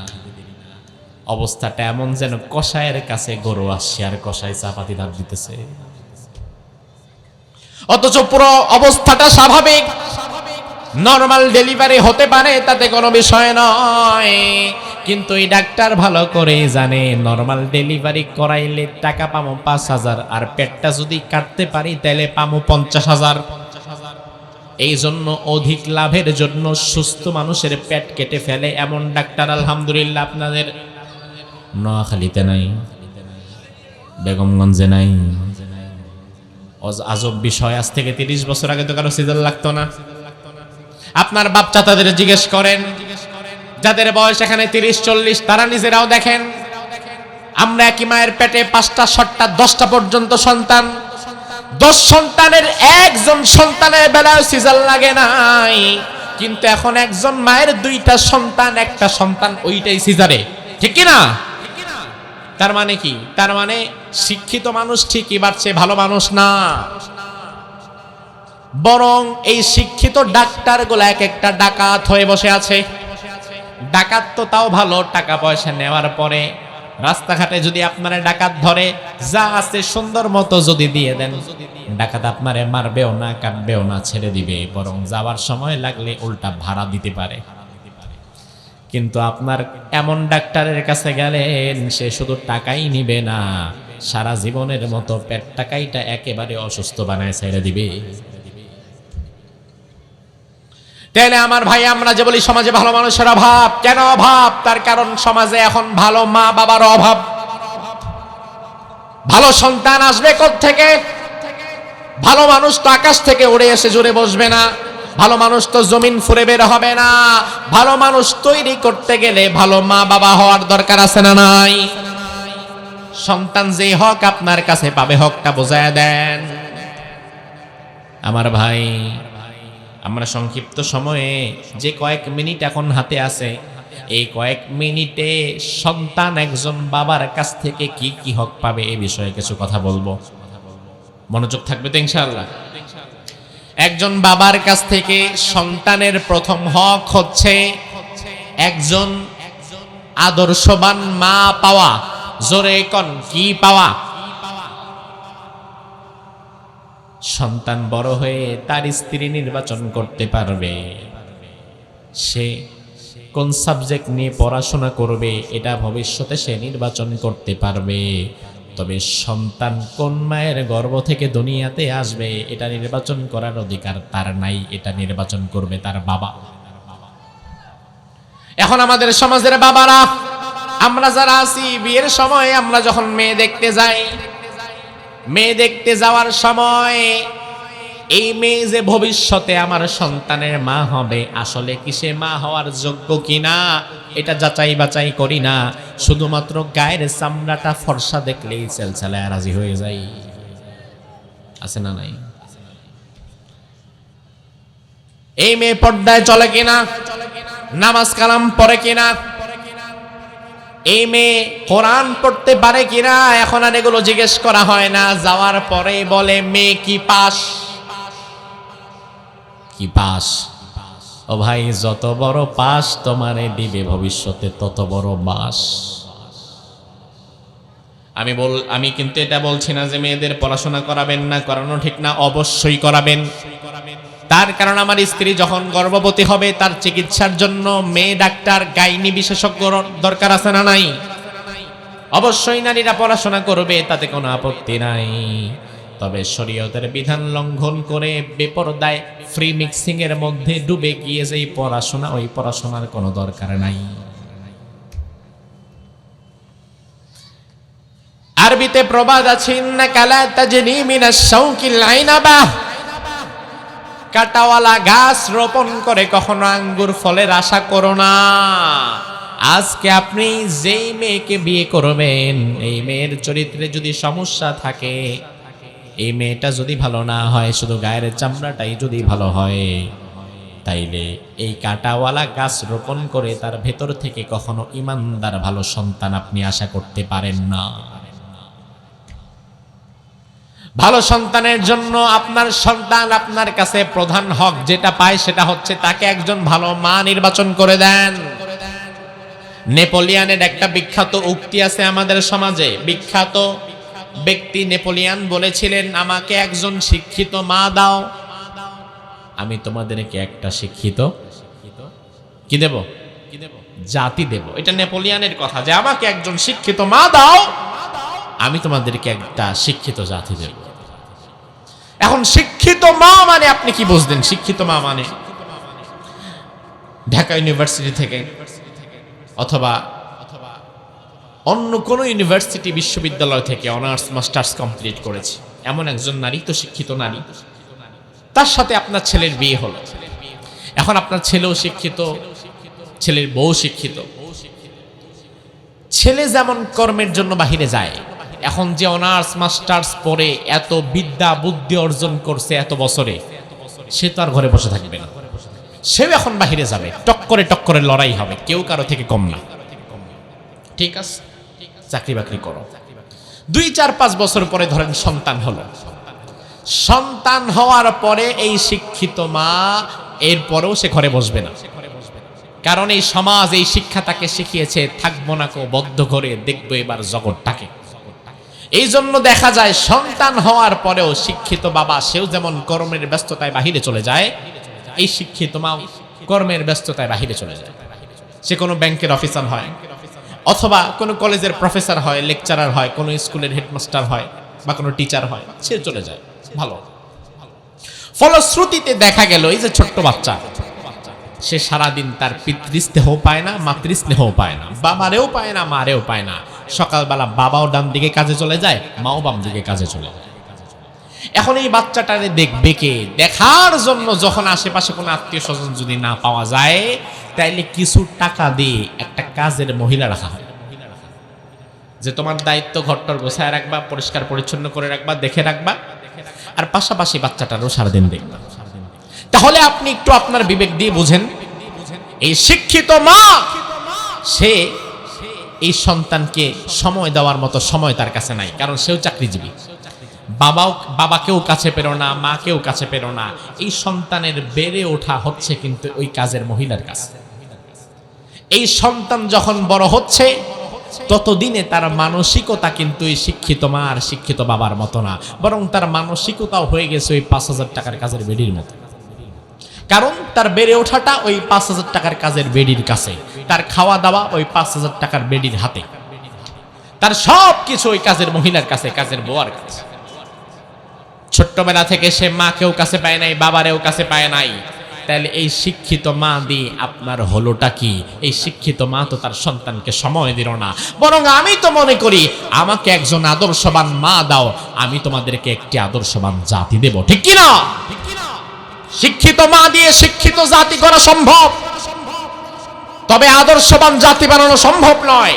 অবস্থাটা এমন যেন কসাইয়ের কাছে গরু আসছে আর কসাই চাপাতি ধার দিতেছে, অথচ পুরো অবস্থাটা স্বাভাবিক, নরমাল ডেলিভারি হতে পারে, তাতে কোনো বিষয় নয়। কিন্তু এই ডাক্তার ভালো করে জানে নরমাল ডেলিভারি করাইলে টাকা পামো 5,000, আর পেটটা যদি কাটতে পারি তাহলে পামো 50,000। এই জন্য অধিক লাভের জন্য সুস্থ মানুষের পেট কেটে ফেলে এমন ডাক্তার আলহামদুলিল্লাহ আপনাদের নোয়াখালীতে নাই, বেগমগঞ্জে নাই। আজব বিষয়, আজ থেকে 30 বছর আগে তো কারো সিজার লাগতো না। আপনার বাপ চাচাদের জিজ্ঞেস করেন, যাদের বয়স এখানে 30-40, তারা নিজেরাও দেখেন। আমরা একই মায়ের পেটে 5টা 6টা 10টা পর্যন্ত সন্তান, 10 সন্তানের একজন সন্তানের বেলায় সিজার লাগে নাই, কিন্তু এখন একজন মায়ের 2টা সন্তান, একটা সন্তান ওইটাই সিজারে, ঠিক কি না? তার মানে কি? তার মানে শিক্ষিত মানুষ ঠিকই বাড়ছে, ভালো মানুষ না। বরং এই শিক্ষিত ডাক্তারগুলো এক একটা ডাকাত হয়ে বসে আছে। ডাকাত তো তাও ভালো, টাকা পয়সা নেওয়ার পরে রাস্তাঘাটে যদি আপনারা ডাকাত ধরে, যা আছে সুন্দর মতো যদি দিয়ে দেন, ডাকাত আপনারে মারবেও না, কাটবেও না, ছেড়ে দিবে, বরং যাওয়ার সময় লাগলে উল্টা ভাড়া দিতে পারে। কিন্তু আপনার এমন ডাক্তারের কাছে গেলেন, সে শুধু টাকাই নিবে না, সারা জীবনের মতো পেট টাকাইটা একেবারে অসুস্থ বানায় ছেড়ে দিবে। তাহলে আমার ভাই, আমরা যে বলি সমাজে ভালো মানুষের অভাব, কেন অভাব? তার কারণ সমাজে এখন ভালো মা বাবার অভাব। ভালো সন্তান আসবে কোত্থেকে? ভালো মানুষ তো আকাশ থেকে উড়ে এসে জুড়ে বসবে না, ভালো মানুষ তো জমিন ফুরে বের হবে না। ভালো মানুষ তৈরি করতে গেলে ভালো মা বাবা হওয়ার দরকার আছে না নাই? সন্তান যে হক আপনার কাছে পাবে, হকটা বোঝায় দেন। আমার ভাই, আমরা সংক্ষিপ্ত সময়ে যে কয়েক মিনিট এখন হাতে আছে, এই কয়েক মিনিটে সন্তান একজন বাবার কাছ থেকে কি কি হক পাবে এই বিষয়ে কিছু কথা বলবো। মনোযোগ থাকবে তো ইনশাআল্লাহ? একজন বাবার কাছ থেকে সন্তানের প্রথম হক হচ্ছে একজন আদর্শবান মা পাওয়া। জোরে কোন, কি পাওয়া? সন্তান বড় হয়ে তার স্ত্রী নির্বাচন করতে পারবে, সে কোন সাবজেক্ট নিয়ে পড়াশোনা করবে এটা ভবিষ্যতে সে নির্বাচন করতে পারবে। তবে সন্তান কোন মায়ের গর্ভ থেকে দুনিয়াতে আসবে এটা নির্বাচন করার অধিকার তার নাই, এটা নির্বাচন করবে তার বাবা। এখন আমাদের সমাজের বাবারা, আমরা যারা আছি, বিয়ের সময় আমরা যখন মেয়ে দেখতে যাই, মেয়ে দেখতে যাওয়ার সময় এই মেয়ে যে ভবিষ্যতে আমার সন্তানের মা হবে, আসলে কি সে মা হওয়ার যোগ্য কিনা এটা যাচাই বাছাই করি না। শুধুমাত্র গায়ের চামড়াটা ফর্সা দেখলেই চেলচালায় রাজি হয়ে যাই। আছে না নাই? এই মেয়ে পর্দায় চলে কিনা, নামাজ কালাম পড়ে কিনা, এই মেয়ে কোরআন পড়তে পারে কিনা, এখন আর এগুলো জিজ্ঞেস করা হয় না। যাওয়ার পরে বলে মেয়ে কি পাস, কি পাস। ও ভাই, যত বড় পাস তোমারে দিবে ভবিষ্যতে তত বড় বাস। আমি কিন্তু এটা বলছি না যে মেয়েদের পড়াশোনা করাবেন না, করানো ঠিক না, অবশ্যই করাবেন। তার কারণ আমার স্ত্রী যখন গর্ভবতী হবে তার চিকিৎসার জন্য মেয়ে ডাক্তার, গাইনি বিশেষজ্ঞ দরকার আছে না নাই? অবশ্যই নারীরা পড়াশোনা করবে, তাতে কোনো আপত্তি নাই। তবে শরীয়তের বিধান লঙ্ঘন করে বেপরদায় ফ্রি মিক্সিং এর মধ্যে ডুবে গিয়ে যেই পড়াশোনা, ওই পড়াশোনার কোনো দরকার নাই। আরবিতে প্রবাদ আছে, ইন্নাকা লা তাজনি মিনাশ শাওকিল আইনাবা। কাটাওয়ালা গাছ রোপণ করে কখনো আঙ্গুর ফলের আশা করো না। আজকে আপনি যেই মেয়েকে বিয়ে করবেন, এই মেয়ের চরিত্রে যদি সমস্যা থাকে, এই মেয়েটা যদি ভালো না হয়, শুধু গায়ের চামড়াটাই যদি ভালো হয়, তাইলে এই কাটাওয়ালা গাছ রোপণ করে তার ভেতর থেকে কখনো ইমানদার ভালো সন্তান আপনি আশা করতে পারেন না। ভালো সন্তানের জন্য আপনার সন্তান আপনার কাছে প্রধান হক যেটা পায় সেটা হচ্ছে তাকে একজন ভালো মা নির্বাচন করে দেন। নেপোলিয়ানের একটা বিখ্যাত উক্তি আছে আমাদের সমাজে। বিখ্যাত ব্যক্তি নেপোলিয়ান বলেছিলেন, আমাকে একজন শিক্ষিত মা দাও, আমি তোমাদেরকে একটা শিক্ষিত কি দেব, জাতি দেব। এটা নেপোলিয়ানের কথা, যে আমাকে একজন শিক্ষিত মা দাও, আমি তোমাদেরকে একটা শিক্ষিত জাতি দেব। এখন শিক্ষিত মা মানে আপনি কি বুঝলেন? শিক্ষিত মা মানে ঢাকা ইউনিভার্সিটি থেকে অথবা অন্য কোনো ইউনিভার্সিটি বিশ্ববিদ্যালয় থেকে অনার্স মাস্টার্স কমপ্লিট করেছে এমন একজন নারী তো শিক্ষিত নারী। তার সাথে আপনার ছেলের বিয়ে হলো। এখন আপনার ছেলেও শিক্ষিত, ছেলের বউ শিক্ষিত। ছেলে যেমন কর্মের জন্য বাহিরে যায়, এখন যে অনার্স মাস্টার্স পড়ে এত বিদ্যা বুদ্ধি অর্জন করছে এত বছরে, সে তো আর ঘরে বসে থাকবে না, সেও এখন বাহিরে যাবে। টক্করে লড়াই হবে, কেউ কারো থেকে কম না। ঠিক আছে, চাকরি বাকরি করো। 2-4-5 বছর পরে ধরেন সন্তান হলো। সন্তান হওয়ার পরে এই শিক্ষিত মা এরপরেও সে ঘরে বসবে না, কারণ এই সমাজ, এই শিক্ষা তাকে শিখিয়েছে থাকবো না কো বদ্ধ ঘরে, দেখবো এবার জগৎটাকে। এই জন্য দেখা যায় সন্তান হওয়ার পরেও শিক্ষিত বাবা সেও যেমন কর্মের ব্যস্ততায় বাহিরে চলে যায়, এই শিক্ষিত মা কর্মের ব্যস্ততায় বাহিরে চলে যায়। সে কোনো ব্যাংকের অফিসার হয়, অথবা কোনো কলেজের প্রফেসর হয়, লেকচারার হয়, কোনো স্কুলের হেডমাস্টার হয়, বা কোনো টিচার হয়, সে চলে যায়। ভালো। ফলশ্রুতিতে দেখা গেল এই যে ছোট্ট বাচ্চা, সে সারাদিন তার পিতৃস্নেহ পায় না, মাতৃস্নেহ পায় না, বাবারেও পায় না, মারেও পায় না। সকালবেলা বাবাও ডান দিকে কাজে চলে যায়, মাও বাম দিকে কাজে চলে যায়। এখন এই বাচ্চাটারে দেখবে কে? দেখার জন্য যখন আশেপাশে কোনো আত্মীয় স্বজন যদি না পাওয়া যায়, তাইলে কিছু টাকা দিয়ে একটা কাজের মহিলা রাখা হয়, যে তোমার দায়িত্ব ঘরটর গোছায় রাখবা, পরিষ্কার পরিচ্ছন্ন করে রাখবা, দেখে রাখবা, আর পাশাপাশি বাচ্চাটারও সারাদিন দেখবা। তাহলে আপনি একটু আপনার বিবেক দিয়ে বুঝেন, এই শিক্ষিত মা সে এই সন্তানকে সময় দেওয়ার মতো সময় তার কাছে নাই, কারণ সেও চাকরিজীবী। বাবাকেও কাছে পেরো না, মাকেও কাছে পেরো না। এই সন্তানের বেড়ে ওঠা হচ্ছে কিন্তু ওই কাজের মহিলার কাছে। এই সন্তান যখন বড় হচ্ছে ততদিনে তার মানসিকতা কিন্তু এই শিক্ষিত মা আর শিক্ষিত বাবার মতো না, বরং তার মানসিকতাও হয়ে গেছে ওই 5,000 টাকার কাজের বেডির মতো। কারণ তার বেড়ে ওঠাটা ওই 5,000 টাকার কাজের বেডির কাছে, তার খাওয়া দাওয়া ওই 5,000 টাকার বেডির হাতে, তার সব কিছু ওই কাজের মহিলার কাছে, কাজের বউয়ার কাছে। ছোট্টবেলা থেকে সে মাকেও কাছে পায় নাই, বাবারেও কাছে পায় নাই। তাহলে এই শিক্ষিত মা দিয়ে আপনার হলোটা কি? এই শিক্ষিত মা তো তার সন্তানকে সময় দিল না, বরং আমি তো মনে করি আমাকে একজন আদর্শবান মা দাও, আমি তোমাদেরকে একটি আদর্শবান জাতি দেব। ঠিক কি না? শিক্ষিত মা দিয়ে শিক্ষিত জাতি করা সম্ভব, তবে আদর্শবান জাতি বানানো সম্ভব নয়।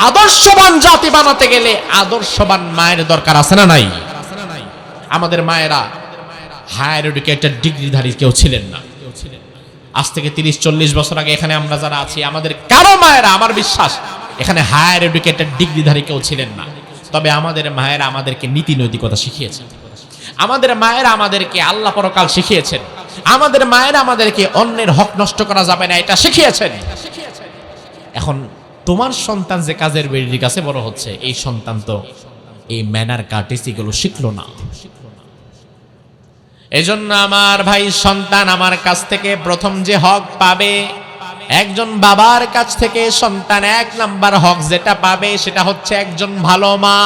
আদর্শবান জাতি বানাতে গেলে আদর্শবান মায়ের দরকার আছে না নাই? আমাদের মায়েরা হায়ার এডুকেটেড ডিগ্রিধারী কেউ ছিলেন না, আজ থেকে 30-40 বছর আগে এখানে আমরা যারা আছি আমাদের কারো মায়েরা, আমার বিশ্বাস এখানে হায়ার এডুকেটেড ডিগ্রিধারী কেউ ছিলেন না, তবে আমাদের মায়েরা আমাদেরকে নীতি নৈতিকতা শিখিয়েছেন, আমাদের মায়েরা আমাদেরকে আল্লাহ পরকাল শিখিয়েছেন, আমাদের মায়েরা আমাদেরকে অন্যের হক নষ্ট করা যাবে না এটা শিখিয়েছেন। এখন তোমার সন্তান যে কাজের বেরির কাছে বড় হচ্ছে, এই সন্তান তো এই ম্যানার কার্টেসি গুলো শিখলো না। এজন্য আমার ভাই, সন্তান আমার কাছ থেকে প্রথম যে হক পাবে, একজন বাবার কাছ থেকে সন্তান 1 নাম্বার হক যেটা পাবে সেটা হচ্ছে একজন ভালো মা।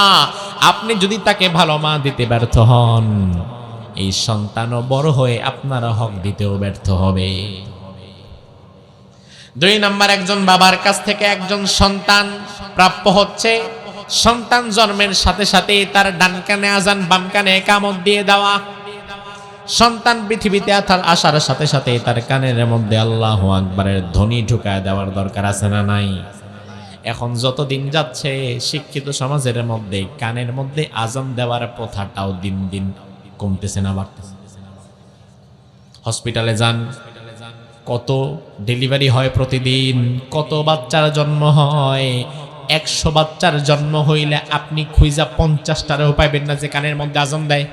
আপনি যদি তাকে ভালো মা দিতে ব্যর্থ হন, এই সন্তানও বড় হয়ে আপনার হক দিতেও ব্যর্থ হবে। 2 নাম্বার, একজন বাবার কাছ থেকে একজন সন্তান প্রাপ্য হচ্ছে সন্তান জন্মের সাথে সাথে তার ডান কানে আজান, বাম কানে ইকামত দিয়ে দেওয়া। সন্তান পৃথিবীতে আসার সাথে সাথে তার কানের মধ্যে আল্লাহু আকবারের ধ্বনি ঢুকায় দেওয়ার দরকার আছে না নাই? এখন যত দিন যাচ্ছে শিক্ষিত সমাজের মধ্যে কানের মধ্যে আজান দেওয়ার প্রথাটাও দিন দিন কমতেছে না বাড়তেছে। হসপিটালে যান, কত ডেলিভারি হয় প্রতিদিন, কত বাচ্চার জন্ম হয়। 100 বাচ্চার জন্ম হইলে আপনি খুঁজা 50টারও পাইবেন না যে কানের মধ্যে আজান দেয়।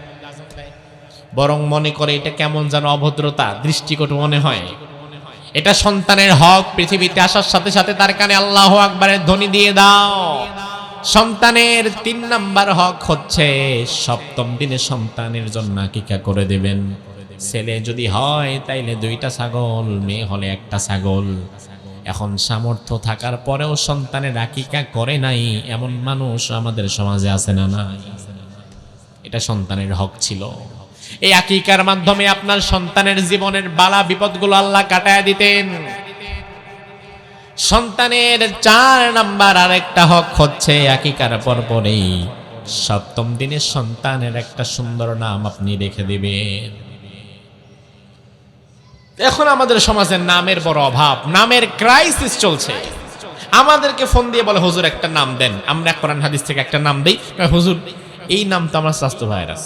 বরং মনে করে এটা কেমন যেন অভদ্রতা, দৃষ্টিকটু মনে হয়। এটা সন্তানের হক, পৃথিবীতে আসার সাথে সাথে তার কানে আল্লাহু আকবারের ধ্বনি দিয়ে দাও। সন্তানের 3 নাম্বার হক হচ্ছে 7ম দিনে সন্তানের জন্য আকিকা করে দেবেন। ছেলে যদি হয় তাইলে 2টা ছাগল, মেয়ে হলে 1টা ছাগল। এখন সামর্থ্য থাকার পরেও সন্তানের আকিকা করে নাই এমন মানুষ আমাদের সমাজে আছে না নাই? এটা সন্তানের হক ছিল। এই আকিকার মাধ্যমে আপনার সন্তানের জীবনের বালা বিপদগুলো আল্লাহ কাটায় দিতেন। সন্তানের 4 নাম্বার আরেকটা হক হচ্ছে আকিকার পরপরেই 7ম দিনে সন্তানের একটা সুন্দর নাম আপনি রেখে দিবেন। এখন আমাদের সমাজের নামের বড় অভাব, নামের ক্রাইসিস চলছে। আমাদেরকে ফোন দিয়ে বলে হুজুর একটা নাম দেন, আমরা কোরআন হাদিস থেকে একটা নাম দেই। হুজুর এই নাম তো আমার স্বাস্থ্য ভাইরাস,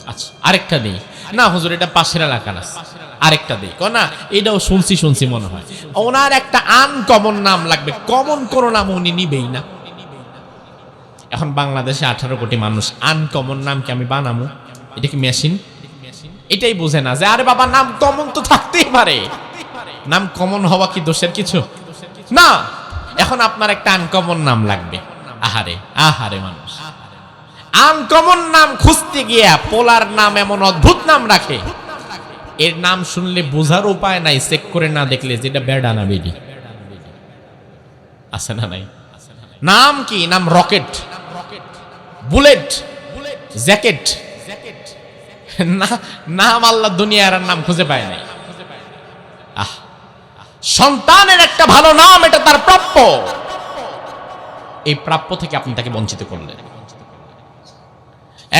আচ্ছা আরেকটা দেই না হুজুর, এটা পাশের এলাকার আছে, আরেকটা দেই না, এটাও শুনছি মনে হয়। ওনার একটা আনকমন নাম লাগবে, কমন কোন নাম উনি নিবেই না। এখন বাংলাদেশে 18 কোটি মানুষ, আনকমন নাম কি আমি বানামু? এটা কি মেশিন? এটাই বুঝে না যে আরে বাবা নাম কমন তো থাকতেই পারে, নাম কমন হওয়া কি দোষের কিছু না। এখন আপনার একটা আনকমন নাম লাগবে। আহারে মানুষ আনকমন নাম খুঁজতে গিয়া পোলার নাম এমন অদ্ভুত নাম রাখে, এর নাম শুনলে বোঝার উপায় নাই, চেক করে না দেখলে যেটা বেডা না বেডি আছে না নাই? নাম কি? নাম রকেট, বুলেট, জ্যাকেট। নাম আল্লাহ দুনিয়ার নাম খুঁজে পায় নাই। সন্তানের একটা ভালো নাম, এটা তার প্রাপ্য। এই প্রাপ্য থেকে আপনি তাকে বঞ্চিত করলেন।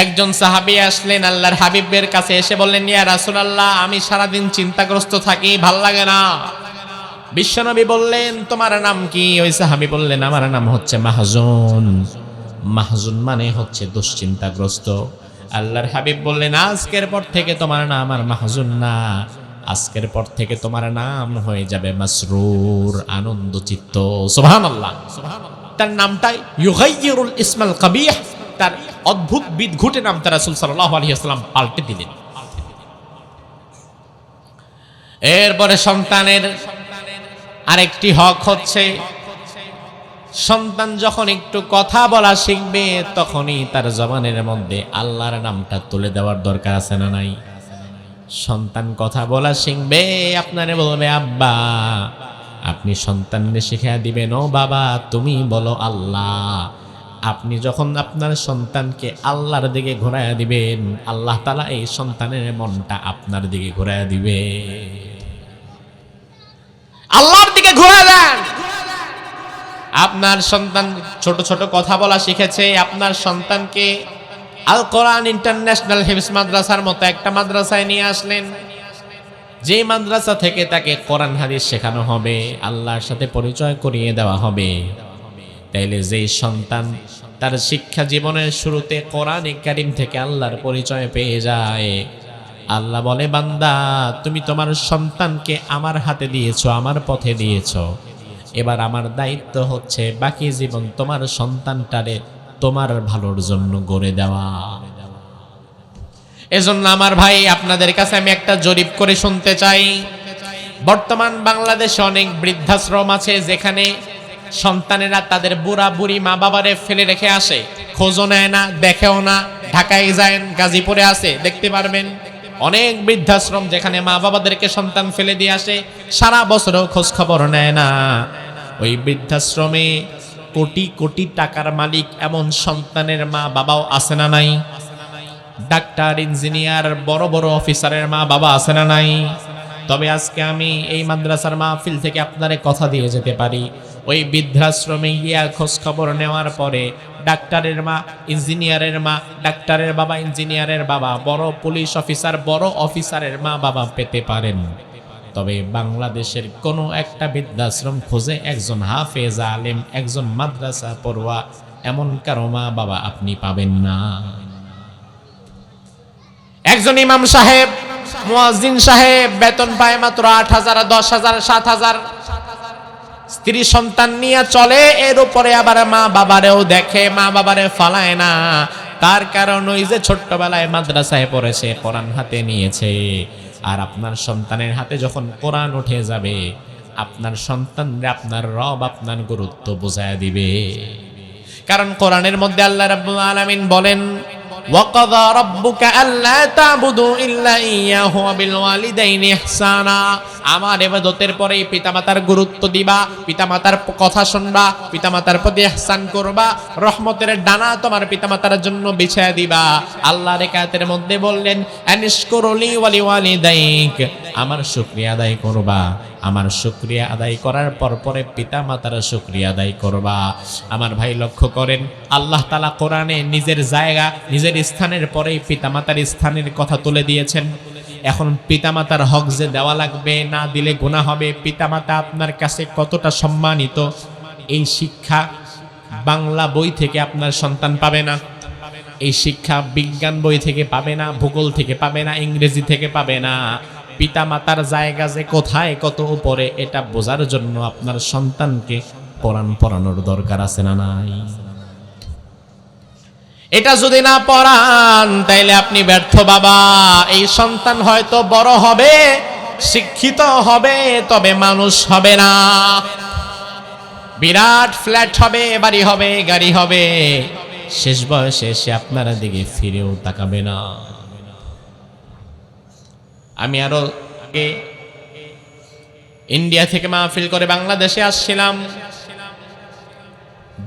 একজন সাহাবী আসলেন আল্লাহর হাবিবের কাছে, এসে বললেন ইয়া রাসূলুল্লাহ, আমি সারাদিন চিন্তাগ্রস্ত থাকি, ভাল লাগে না। বিশ্বনবী বললেন তোমার নাম কি? ওই সাহাবী বললেন আমার নাম হচ্ছে মাহজুন। মাহজুন মানে হচ্ছে দুশ্চিন্তাগ্রস্ত। আল্লাহর হাবিব বললেন আজকের পর থেকে তোমার নাম আর মাহজুন না, আজকের পর থেকে তোমার নাম হয়ে যাবে মাসরুর, আনন্দচিত্ত। সুবহানাল্লাহ। তার নামটাই ইউগাইয়িরুল ইসমাল কাবিহ, তার অদ্ভুত বিদঘুটে নামটা রাসূল সাল্লাল্লাহু আলাইহি ওয়াসাল্লাম পাল্টে দিলেন। এরপরে সন্তানের আরেকটি হক হচ্ছে সন্তান যখন একটু কথা বলা শিখবে তখনই তার জবানের মধ্যে আল্লাহর নামটা তুলে দেওয়ার দরকার আছে না নাই? সন্তান কথা বলা শিখবে, আপনারে বলবে আব্বা। আপনি সন্তানকে শিখিয়ে দিবেন ও বাবা তুমি বলো আল্লাহ। আপনি যখন আপনার সন্তানকে আল্লাহর দিকে ঘোরায়া দিবেন, আল্লাহ তাআলা এই সন্তানের মনটা আপনার দিকে ঘোরায়া দিবে। আল্লাহর দিকে ঘোরা দেন। আপনার সন্তান ছোট ছোট কথা বলা শিখেছে, আপনার সন্তানকে আল কোরআন ইন্টারন্যাশনাল হিফজ মাদ্রাসার মতো একটা মাদ্রাসায় নিয়ে আসলেন, যে মাদ্রাসা থেকে তাকে কোরআন হাদিস শেখানো হবে, আল্লাহর সাথে পরিচয় করিয়ে দেওয়া হবে। তাইলে যেই সন্তান তার শিক্ষা জীবনের শুরুতে কোরআনে কারীম থেকে আল্লাহর পরিচয় পেয়ে যায়, আল্লাহ বলে, বান্দা তুমি তোমার সন্তানকে আমার হাতে দিয়েছো, আমার পথে দিয়েছো, এবার আমার দায়িত্ব হচ্ছে বাকি জীবন তোমার সন্তানটারে তোমার ভালোর জন্য গড়ে দেওয়া। এজন্য আমার ভাই, আপনাদের কাছে আমি একটা জরিপ করে শুনতে চাই। বর্তমান বাংলাদেশে অনেক বৃদ্ধাশ্রম আছে যেখানে সন্তানেরা তাদের বুড়া বুড়ি মা বাবারে ফেলে রেখে আসে, খোঁজও নেয় না, দেখেও না। ঢাকায় যায়, গাজীপুরে আছে, দেখতে পারবেন অনেক বৃদ্ধাশ্রম যেখানে মা বাবাদেরকে সন্তান ফেলে দিয়ে আসে, সারা বছরও খোঁজ খবর নেয় না। ওই বৃদ্ধাশ্রমে কোটি কোটি টাকার মালিক এমন সন্তানের মা বাবাও আছে না নাই? ডাক্তার, ইঞ্জিনিয়ার, বড় বড় অফিসারের মা বাবা আছে না নাই? তবে আজকে আমি এই মাদ্রাসার মাহফিল থেকে আপনারে কথা দিয়ে যেতে পারি, ওই বৃদ্ধাশ্রমে গিয়া খোঁজ খবর নেওয়ার পরে ডাক্তারের মা, ইঞ্জিনিয়ারের মা, ডাক্তারের বাবা, ইঞ্জিনিয়ারের বাবা, বড় পুলিশ অফিসার, বড় অফিসারের মা বাবা পেতে পারেন। তবে বাংলাদেশের কোনো একটা বৃদ্ধাশ্রম খুঁজে একজন হাফেজ আলেম, একজন মাদ্রাসা পড়ুয়া এমন কারো মা বাবা আপনি পাবেন না। একজন ইমাম সাহেব, মুয়াজ্জিন সাহেব বেতন পায় মাত্র 8,000, 10,000, 7,000, স্ত্রী সন্তান নিয়ে চলে, এর উপরে আবার মা বাবারেও দেখে, মা বাবারে ফালায় না। তার কারণ ওই যে ছোট্টবেলায় মাদ্রাসায় পড়েছে, কোরআন হাতে নিয়েছে। আর আপনার সন্তানের হাতে যখন কোরআন উঠে যাবে, আপনার সন্তানরা আপনার রব আপনার গুরুত্ব বোঝায় দিবে। কারণ কোরআনের মধ্যে আল্লাহ রাব্বুল আলামিন বলেন, ওয়াকাযা রাব্বুকা আল্লা তা'বুদু ইল্লা ইয়্যাহু ওয়া বিল ওয়ালিদাইনি ইহসানা। আমার ইবাদতের পরেই পিতামাতার গুরুত্ব দিবা, পিতামাতার কথা শুনবা, পিতামাতার প্রতি ইহসান করবা, রহমতের ডানা তোমার পিতামাতার জন্য বিছায়া দিবা। আল্লাহর আয়াতের মধ্যে বললেন, আনিশকুরুলি ওয়া লিওয়ালিদাইক, আমার শুকরিয়া আদায় করবা, আমার শুকরিয়া আদায় করার পর পরে পিতামাতার শুকরিয়া আদায় করবা। আমার ভাই লক্ষ্য করেন, আল্লাহ তাআলা কোরআনে নিজের জায়গা, নিজের স্থানের পরেই পিতামাতার স্থানের কথা তুলে দিয়েছেন। এখন পিতামাতার হক যে দেওয়া লাগবে, না দিলে গুনাহ হবে, পিতামাতা আপনার কাছে কতটা সম্মানিত, এই শিক্ষা বাংলা বই থেকে আপনার সন্তান পাবে না, এই শিক্ষা বিজ্ঞান বই থেকে পাবে না, ভূগোল থেকে পাবে না, ইংরেজি থেকে পাবে না। পিতামাতার জায়গা যে কোথায়, কত উপরে, এটা বোঝার জন্য আপনার সন্তানকে কোরআন পড়ানোর দরকার আছে না নাই? এটা যদি না পড়ান তাইলে আপনি ব্যর্থ বাবা। এই সন্তান হয়তো বড় হবে, শিক্ষিত হবে, তবে মানুষ হবে না। বিরাট ফ্ল্যাট হবে, বাড়ি হবে, গাড়ি হবে, শেষ বয়সে সে আপনার দিকে ফিরেও তাকাবে না। আমি আরো আগে ইন্ডিয়া থেকে মাহফিল করে বাংলাদেশে আসছিলাম।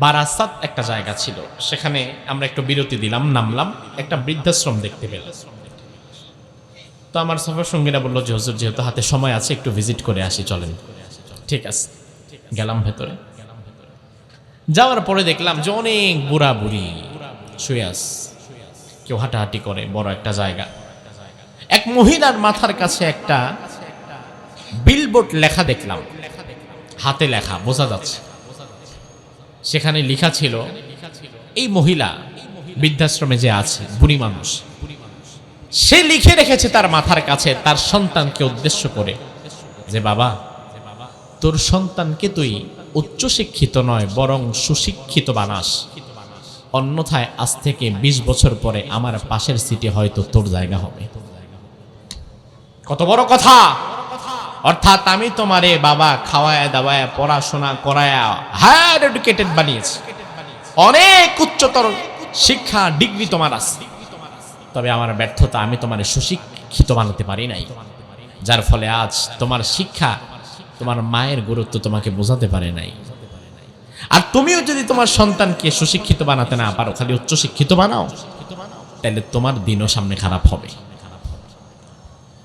বারাসাত একটা জায়গা ছিল, সেখানে আমরা একটু বিরতি দিলাম, নামলাম, একটা বৃদ্ধাশ্রম দেখতে পেলাম। তো আমার সফর সঙ্গীরা বললো যে হুজুর, যেহেতু হাতে সময় আছে একটু ভিজিট করে আসি, চলেন। ঠিক আছে, গেলাম ভেতরে। যাওয়ার পরে দেখলাম যে অনেক বুড়া বুড়ি শুয়ে আছে, কেউ হাঁটাহাঁটি করে, বড় একটা জায়গা। এক মহিলার মাথার কাছে একটা বিলবোর্ড লেখা দেখলাম, হাতে লেখা, বোঝা যাচ্ছে। সেখানে লেখা ছিল, এই মহিলা বৃদ্ধাশ্রমে যে আছে, বুড়ি মানুষ, সে লিখে রেখেছে তার মাথার কাছে তার সন্তানকে উদ্দেশ্য করে যে বাবা, তোর সন্তানকে তুই উচ্চশিক্ষিত নয় বরং সুশিক্ষিত বানাস, অন্যথায় আজ থেকে 20 বছর পরে আমার পাশের সিটে হয়তো তোর জায়গা হবে। কত বড় কথা! অর্থাৎ আমি তোমারে বাবা খাওয়ায়া দাওয়ায়া পড়াশোনা করায়া হায়ার এডুকেটেড বানিয়েছি, অনেক উচ্চতর শিক্ষা ডিগ্রি তোমার আছে, তবে আমার ব্যর্থতা, আমি তোমার সুশিক্ষিত বানাতে পারি নাই, যার ফলে আজ তোমার শিক্ষা, তোমার মায়ের গুরুত্ব তোমাকে বোঝাতে পারে নাই। আর তুমিও যদি তোমার সন্তানকে সুশিক্ষিত বানাতে না পারো, খালি উচ্চশিক্ষিত বানাও, তাহলে তোমার দিনও সামনে খারাপ হবে।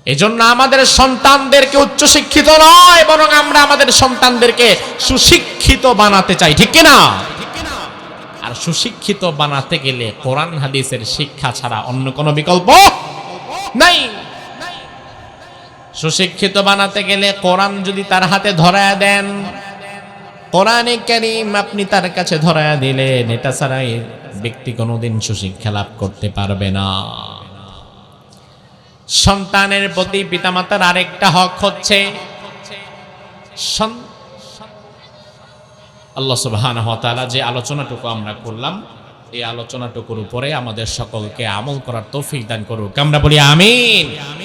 এজন্য আমাদের সন্তানদেরকে উচ্চশিক্ষিত নয় বরং আমরা আমাদের সন্তানদেরকে সুশিক্ষিত বানাতে চাই, ঠিক কিনা? আর সুশিক্ষিত বানাতে গেলে কোরআন হাদিসের শিক্ষা ছাড়া অন্য কোনো বিকল্প নাই। সুশিক্ষিত বানাতে গেলে কোরআন যদি তার হাতে ধরায়া দেন, কোরআনে কারীম আপনি তার কাছে ধরায়া দিলেন, এটা ছাড়াই ব্যক্তি কোনোদিন সুশিক্ষা লাভ করতে পারবে না। সন্তানের প্রতি পিতামাতার আরেকটা হক হচ্ছে আল্লাহ সুবহানাহু ওয়া তাআলা যে আলোচনাটুকু আমরা করলাম, এই আলোচনাটুকুর উপরে আমাদের সকলকে আমল করার তৌফিক দান করুক। আমরা বলি আমিন।